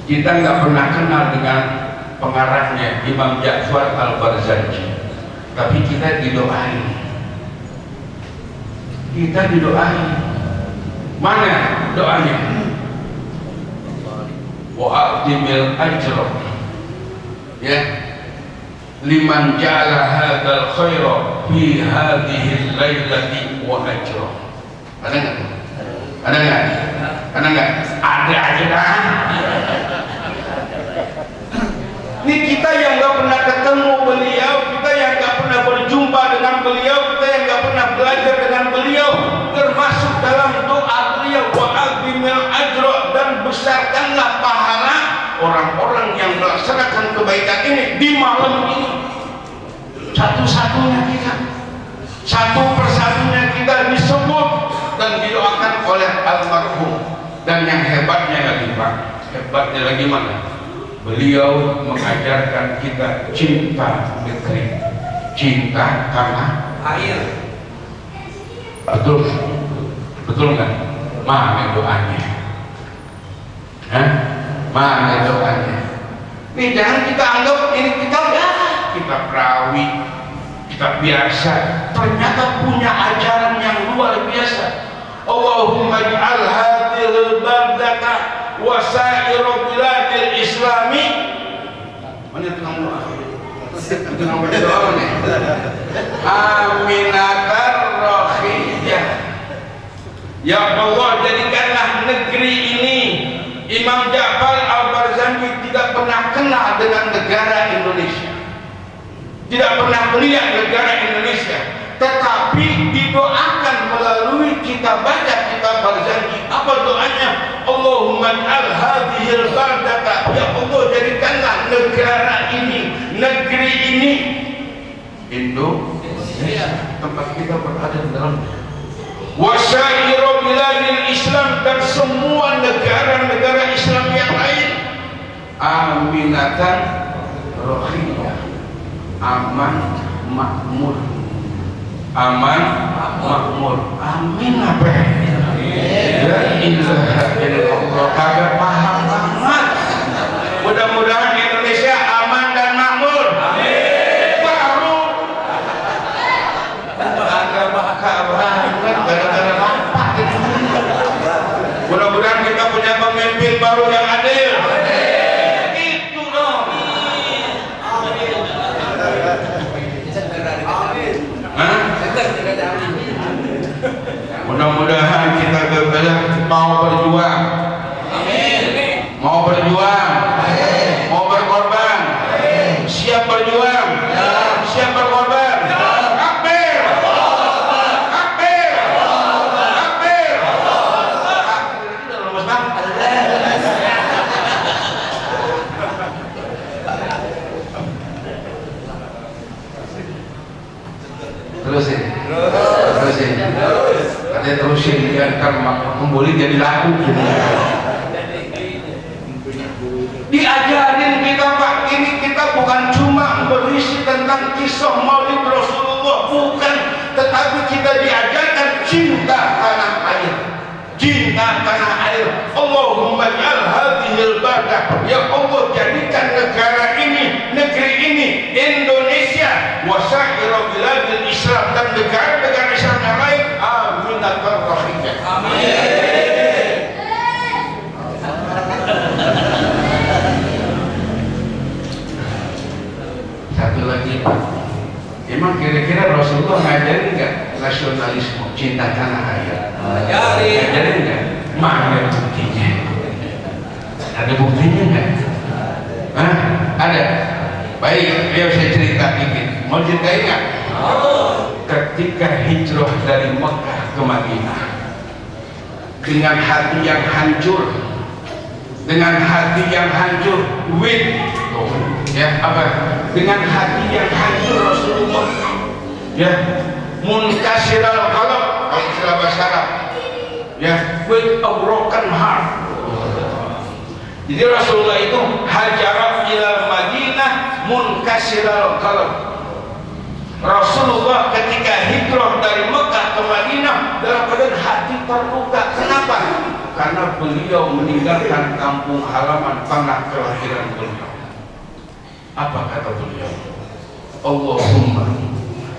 Kita nggak pernah kenal dengan pengarangnya Imam Ja'far Al-Barzanji, tapi kita didoain. Kita didoain. Mana doanya? Wa'adimil ajra, ya, liman ja'ala hadzal khaira fi hadhihi lailati wa ajra. Ada nggak? Ada nggak? Ada nggak? Ada aja dah. Ini kita yang nggak pernah ketemu beliau, kita yang nggak pernah berjumpa dengan beliau, kita yang nggak pernah belajar dengan beliau, termasuk dalam doa beliau, wa'adimil ajra, dan besarkanlah pahala orang-orang yang melaksanakan kebaikan ini di malam ini. Satu-satunya kita, satu persatunya kita disebut dan didoakan oleh almarhum. Dan yang hebatnya lagi Pak, hebatnya lagi mana? Beliau mengajarkan kita cinta negeri, cinta tanah air. Betul? Betul nggak? Mana doanya? Mana doanya? Ini jangan kita anggap ini kita perawi, kita biasa. Ternyata punya ajaran yang luar biasa. Allahumma ij'al hadhil baldata wa sa'ira biladil islami. Mana tenang doa? Tenang doa nih. Aminatar rohiyah. Ya Allah, jadikanlah negeri ini. Imam Ja'far Al-Barzanji tidak pernah kenal dengan negara Indonesia, tidak pernah melihat negara Indonesia, tetapi didoakan melalui kita baca kitab Barzanji. Apa doanya? Allahumma ij'al hadhil baldata, ya Allah jadikanlah negara ini, negeri ini, Indonesia, tempat kita berada di dalamnya, wasairu biladil Islam, dan semua negara-negara Islam yang lain, aminatan rohiyah, aman makmur, aman makmur. Amin apa? La ilaha illallah, kagak paham banget. Mudah-mudahan Indonesia aman dan makmur. Baru agak banget gara-gara lompat. Mudah-mudahan kita punya pemimpin baru yang adil. Itu dong. Mudah-mudahan kita mau berjuang, mau berjuang, mau berkorban, siap berjuang, siap berkorban. Takbir, takbir, takbir. Terusin, terusin, katanya terusin, biarkan membuli jadi laku. Diajarin kita Pak, ini kita bukan cuma berisi tentang kisah Maulid Rasulullah, bukan, tetapi kita diajarkan cinta tanah air, cinta tanah air. Allahumma ja'al hadhil badah, ya Allah jadikan negara ini, negeri ini, Indonesia, wasairul biladil Islam, dan negara-negara Islam yang lain, amin ar-rahimah. Amin. Satu lagi Pak, emang kira-kira Rasulullah ngajarin nggak nasionalisme, cinta tanah air? Ngajarin nggak? Mana buktinya? Ada buktinya nggak? Hah? Ada? Baik, biar saya cerita dikit. Mau ceritain nggak? Ketika hijrah dari Mekah ke Madinah, dengan hati yang hancur, dengan hati yang hancur, ya apa? Dengan hati yang hancur Rasulullah, ya, munkasiral qalb, kalau istilah bahasa Arab, ya, with a broken heart. Jadi Rasulullah itu hajarat ila Madinah munkasiral qalb. Rasulullah ketika hijrah dari Mekah ke Madinah dalam keadaan hati terluka. Kenapa? Karena beliau meninggalkan kampung halaman, tanah kelahiran beliau. Apa kata beliau? Allahumma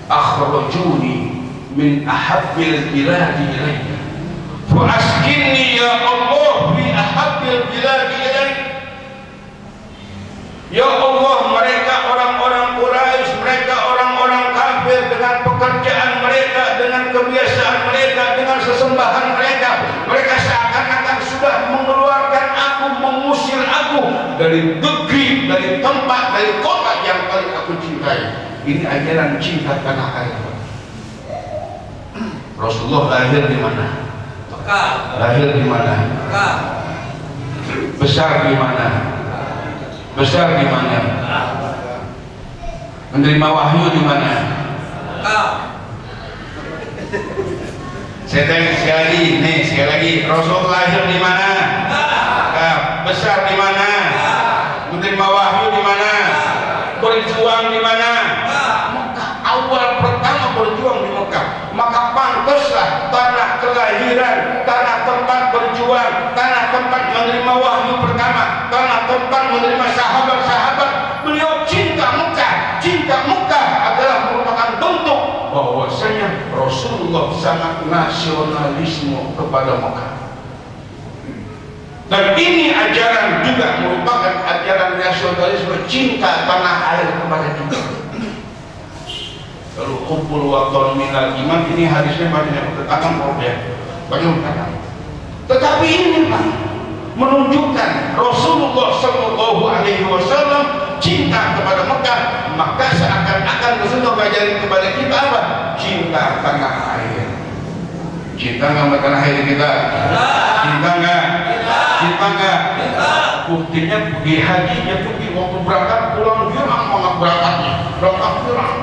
akhrajuni min ahabbil biladi ilayya fa askinni ya Allah fi ahabbil biladi ilayya. Ya Allah, mereka orang-orang Quraisy, mereka orang-orang kafir, dengan pekerjaan mereka, dengan kebiasaan mereka, dengan sesembahan mereka, mereka seakan-akan sudah mengeluarkan aku, mengusir aku dari negeri, dari tempat, dari kota yang paling aku cintai. Ini ajaran cinta tanah air. Rasulullah lahir di mana? Mekah. Lahir di mana? Mekah. Besar di mana? Besar di mana? Menerima wahyu di mana? Mekah. Saya tanya sekali lagi, nih sekali lagi, Rasul lahir di mana? Mekah. Besar di mana? Menerima wahyu di mana? Berjuang di mana? Mekah. Awal pertama berjuang di Mekah. Maka pantaslah tanah kelahiran, tanah tempat berjuang, tanah tempat menerima wahyu pertama, tanah tempat menerima sahabat-sahabat. Beliau cinta Mekah. Cinta Mekah adalah merupakan bentuk bahwasanya Rasulullah sangat nasionalisme kepada Mekah. Dan ini ajaran juga merupakan ajaran nasionalisme, cinta tanah air kepada kita. Lalu hubbul watan minal iman, ini hadisnya banyak berkaitan problem, banyak berkaitan. Tetapi ini Pak menunjukkan Rasulullah Shallallahu Alaihi Wasallam cinta kepada Mekah, maka seakan-akan Rasulullah mengajarin kepada kita apa? Cinta tanah air. Cinta nggak tanah air kita? Cinta nggak? Cinta nggak? Buktinya pergi hajinya, pergi waktu berangkat pulang girang banget berangkatnya, berangkat girang.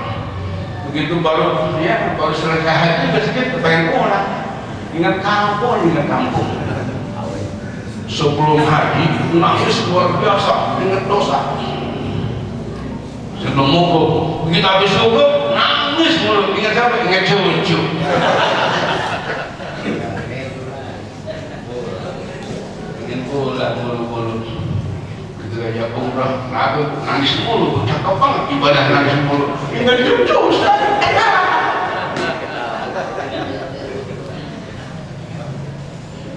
Begitu baru ya baru selesai haji sedikit pengen pulang, ingat kampung. Sebelum haji nangis luar biasa, ingat dosa. Sebelum wukuf, begitu habis wukuf nangis mulu, ingat siapa? Ingat cucu. Bola bulu itu aja umrah nangis mulu, cakep banget ibadah nangis mulu. Ingat cucu Ustaz.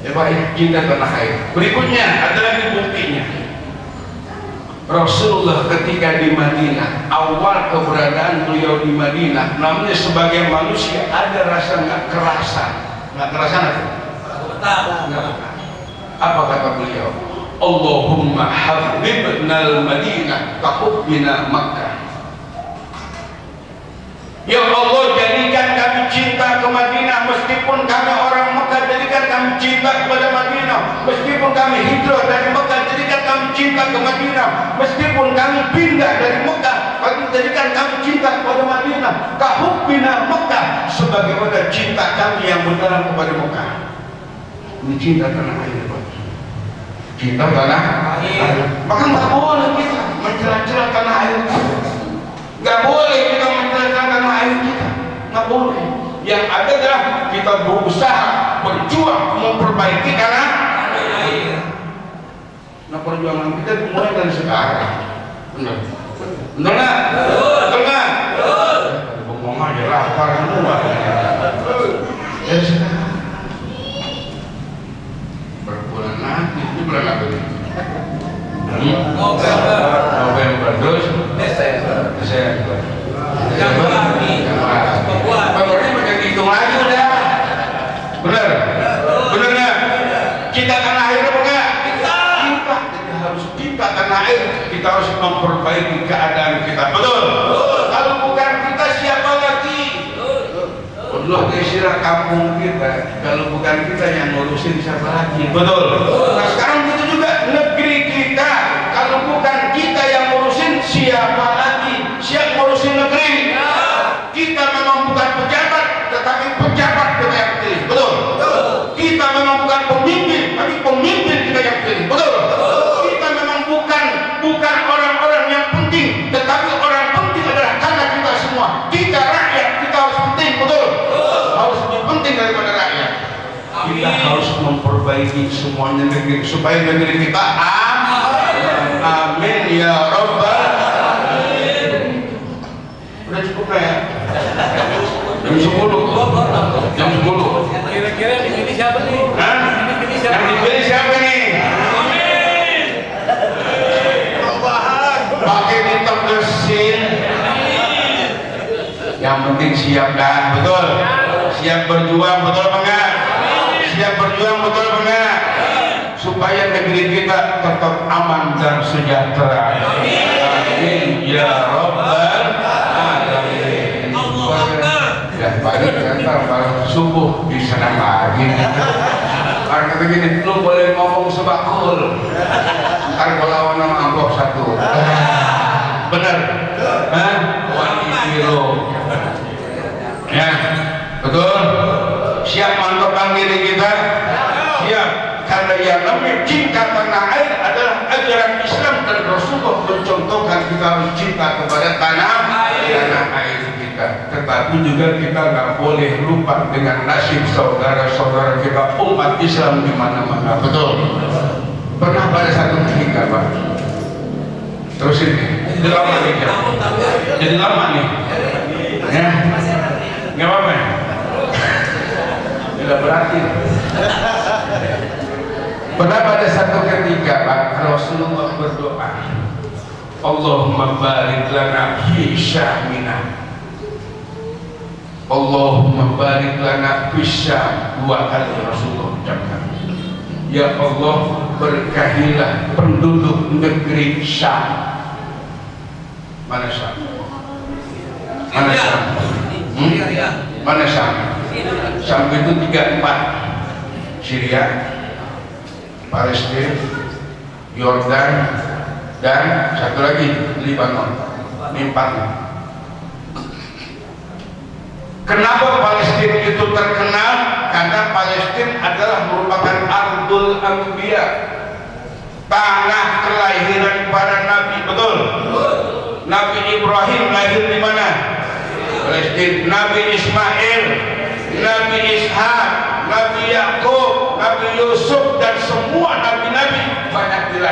Ya baik, cinta tanah air. Berikutnya ada lagi buktinya. Rasulullah ketika di Madinah, awal keberadaan beliau di Madinah, namanya sebagai manusia ada rasa nggak kerasan apa kata beliau? Allahumma habibna al-Madinah kahubbina Makkah. Ya Allah, jadikan kami cinta ke Madinah meskipun kami orang Mekah, jadikan kami cinta kepada Madinah meskipun kami hijrah dari Mekah, jadikan kami cinta ke Madinah meskipun kami pindah dari Mekah, jadikan kami cinta kepada Madinah kahubbina Mekah, sebagaimana cinta kami yang benar kepada Mekah. Ini cinta tanah air, Pak. Cinta tanah air. Maka nggak boleh kita mencela-cela tanah air. Nggak boleh kita mencela-cela tanah air kita. Nggak boleh. Yang ada adalah kita berusaha berjuang memperbaiki tanah air. Nah, perjuangan kita dimulai dari sekarang. Benar. Benar nggak? Betul nggak? Ngomong aja lapar semua. Dari sekarang. Berbulan nanti itu bulan apa ini? November terus Desember. Januari pakai hitung lagi udah. Bener nggak? Kita tanah air apa enggak? Kita. Jadi harus kita tanah air. Kita harus memperbaiki keadaan kita. Betul. Kalau bukan kita siapa lagi? Allah istilah kampung kita, kalau bukan kita yang ngurusin siapa lagi? Betul. Nah sekarang itu juga negeri kita, kalau bukan kita yang ngurusin siapa lagi? Siap ngurusin negeri? Kita memang bukan pejabat, tetapi pejabat kita yang pilih. Betul. Kita memang bukan pemimpin, tapi pemimpin kita yang pilih. Betul. Kita memang bukan orang-orang yang penting, tetapi orang penting adalah karena kita semua. Kita rakyat, kita harus penting. Betul. Harus lebih penting daripada rakyat. Kita harus memperbaiki semuanya negeri supaya negeri kita amin ya rabbal alamin. Udah cukup ya? Jam 10. Jam 10. Kira-kira yang dipilih siapa nih? Hah? Yang dipilih siapa nih? Amin. Pakai ditegesin. Yang penting siap dah, betul. Siap berjuang, betul apa enggak? Siap berjuang, betul apa enggak? Supaya negeri kita tetap aman dan sejahtera. Amin ya rabbal alamin. Ya balik kan subuh disenang lagi. Karena kata gini, lu boleh ngomong sebakul. Ntar kalau nama amplop satu. Bener? Hah? 1 kilo. Ya, betul. Siap mantapkan diri kita. Siap. Karena yang namanya cinta tanah air adalah ajaran Islam dan Rasulullah mencontohkan kita harus cinta kepada tanah air kita. Tetapi juga kita nggak boleh lupa dengan nasib saudara-saudara kita umat Islam di mana-mana. Betul. Pernah pada satu ketika, Pak. Terus ini, jadi lama nih. Jadi lama nih. Ya. Nggak apa-apa ya? Tidak berarti. Pernah pada satu ketika Pak Rasulullah berdoa, Allahumma barik lana fi syahmina. Allahumma barik lana fi syah. 2 kali Rasulullah ucapkan. Ya Allah, berkahilah penduduk negeri Syam. Mana Syam? Mana Syam? Mana Syam? Syam itu 3-4. Syria, Palestina, Yordan, dan satu lagi Lebanon. Ini 4. Kenapa Palestina itu terkenal? Karena Palestina adalah merupakan Ardul Anbiya, tanah kelahiran para nabi. Betul? Nabi Ibrahim lahir di mana? Palestina. Nabi Ismail, Nabi Ishak, Nabi Yakub, Nabi Yusuf, dan semua nabi-nabi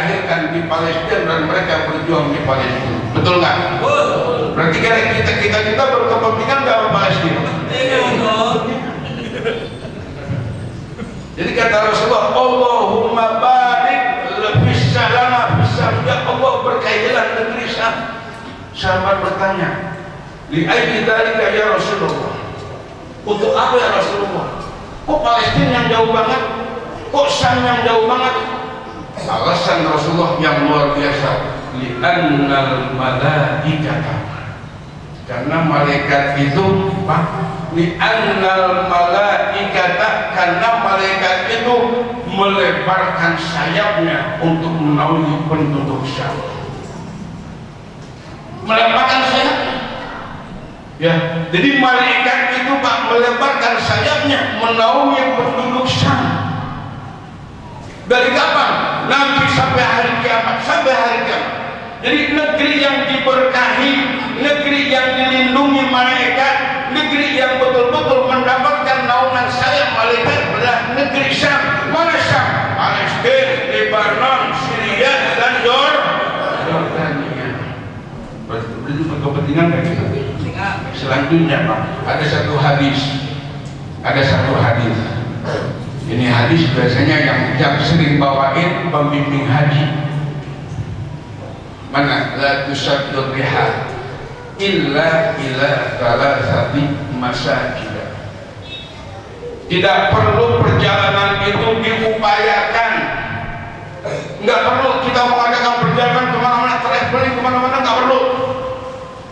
dilahirkan di Palestina dan mereka berjuang di Palestina. Betul nggak? Berarti kita berkepentingan nggak sama Palestina? Jadi kata Rasulullah, Allahumma barik lebih salama bisa, ya Allah berkahilah negeri Syam. Sahabat bertanya, li ayyi dzalika ya Rasulullah? Untuk apa ya Rasulullah? Kok Palestina yang jauh banget? Kok Syam yang jauh banget? Alasan Rasulullah yang luar biasa, li annal malaikata, karena malaikat itu li annal malaikata, karena malaikat itu melebarkan sayapnya untuk menaungi penduduk Syam. Melebarkan sayapnya, ya. Jadi malaikat itu melebarkan sayapnya menaungi penduduk Syam. Dari kapan? Nanti sampai hari kiamat, sampai hari kiamat. Jadi negeri yang diberkahi, negeri yang dilindungi malaikat, negeri yang betul-betul mendapatkan naungan sayap malaikat adalah negeri Syam. Mana Syam? Palestina, Lebanon, Syria, dan Jordania. Itu berkepentingan kan kita? Selanjutnya Pak, ada satu hadis. Ini hadis biasanya yang sering bawain pembimbing haji. Mana? La tusaddur rihal illa ila thalathati masajid. Tidak perlu perjalanan itu diupayakan. Enggak perlu kita mengadakan perjalanan kemana-mana, traveling kemana-mana, enggak perlu.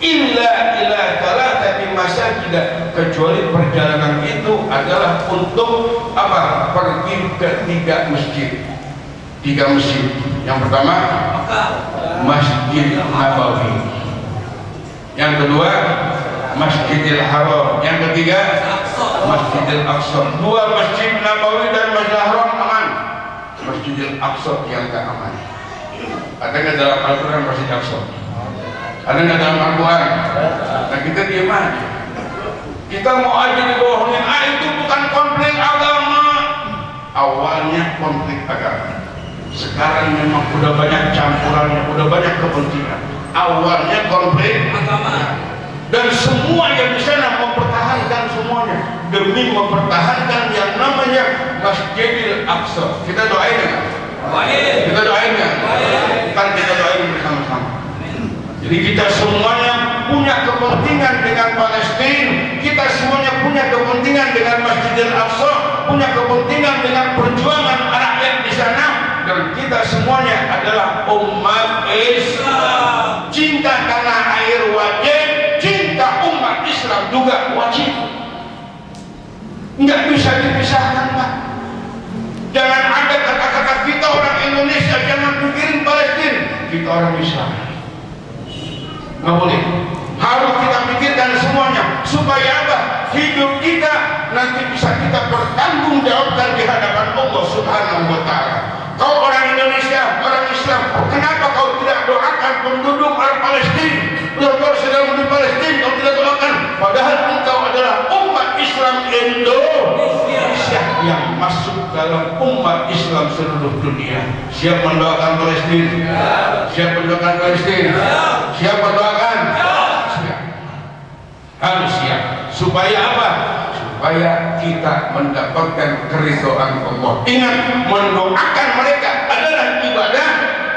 Illa ila thalathati masajid, kecuali perjalanan itu adalah untuk apa? Pergi ke 3 masjid. 3 masjid. Yang pertama Masjid Nabawi, yang kedua Masjidil Haram, yang ketiga Masjidil Aqsa. 2 Masjid Nabawi dan Masjidil Haram aman, Masjidil Aqsa yang tak aman. Ada nggak dalam Al-Quran Masjid Aqsa? Ada nggak dalam Al-Quran? Nah kita diam aja. Kita mau aja dibohongin, itu bukan konflik agama. Awalnya konflik agama. Sekarang memang udah banyak campurannya, udah banyak kepentingan. Awalnya konflik agama, dan semua yang di sana mempertahankan semuanya demi mempertahankan yang namanya Masjidil Aqsa. Kita doain ya? Kita doain ya? Kan kita doain bersama-sama. Jadi kita semuanya punya kepentingan dengan Palestina, kita semuanya punya kepentingan dengan Masjidil Aqsa, punya kepentingan dengan perjuangan rakyat di sana. Dan kita semuanya adalah umat Islam. Cinta tanah air wajib, cinta umat Islam juga wajib. Nggak bisa dipisahkan Pak. Jangan ada kata-kata kita orang Indonesia, jangan pikirin Palestina, kita orang Islam. Nggak boleh. Harus kita pikirkan semuanya, supaya apa? Hidup kita nanti bisa kita bertanggung jawabkan di hadapan Allah Subhanahu wa Ta'ala. Kau orang Indonesia, orang Islam, kenapa kau tidak doakan penduduk orang Palestina? Kau sedang di Palestina, kau tidak doakan. Padahal engkau adalah umat Islam Indonesia yang masuk dalam umat Islam seluruh dunia. Siap mendoakan Palestina? Siap mendoakan Palestina? Siap mendoakan? Siap. Harus siap. Supaya apa? Supaya kita mendapatkan keridhaan Allah. Ingat, mendoakan mereka adalah ibadah,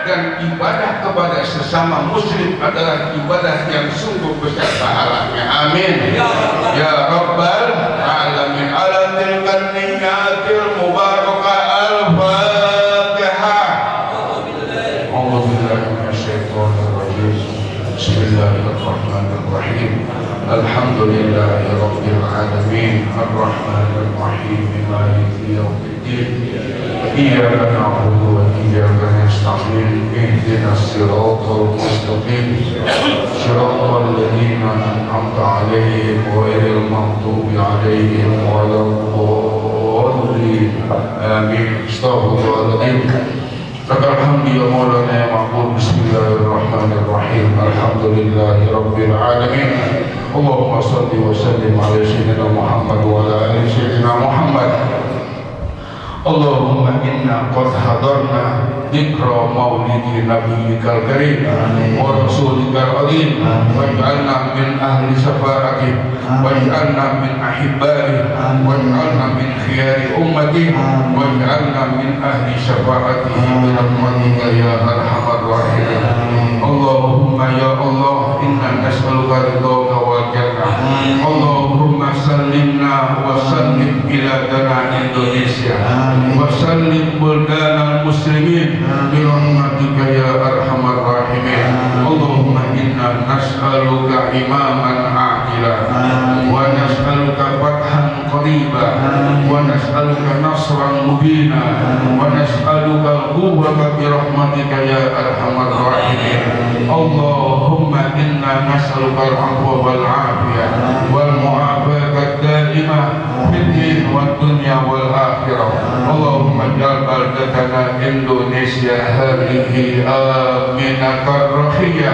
dan ibadah kepada sesama muslim adalah ibadah yang sungguh besar pahalanya. Amin. Ya Rabbal Alamin. Ala tilkan ni'matil mubarakah. Al-Fatihah. A'udzubillahi minasyaitonir rajim. Bismillahirrahmanirrahim. Alhamdulillahi Rabbil Alamin. Ar-Rahmanir Rahim. Maliki yaumiddin. Iyyaka na'budu wa iyyaka nasta'in. Ihdinas siratal mustaqim. Siratal ladzina an'amta 'alaihim ghairil maghdubi 'alaihim waladdallin. Amin. Astaghfirullahaladzim. Lakal hamdu ya Maulana ya Ma'bud. Bismillahirrahmanirrahim. Alhamdulillahi Rabbil Alamin. Allahumma salli wa sallim ala Sayyidina Muhammad wa ala ali Sayyidina Muhammad. Allahumma inna qad hadarna ذكرى مولد نبيك الكريم ورسولك العظيم واجعلنا من أهل شفاعته واجعلنا من أحبائه واجعلنا من خيار أمته واجعلنا من أهل شفاعته برحمتك يا أرحم الراحمين. اللهم يا الله إنا نسألك رضاك والجنة. اللهم سلمنا وسلم بلادنا إندونيسيا وسلم بلدان المسلمين برحمتك يا أرحم الراحمين. اللهم إنا نسألك إماما عادلا ونسألك فتحا قريبا ونسألك نصرا مبينا ونسألك القوة برحمتك يا أرحم الراحمين. اللهم إنا نسألك العفو والعافية والمعافاة الدائمة في الدين والدنيا والآخرة. اللهم اجعل بلدتنا إندونيسيا هذه آمنة رخية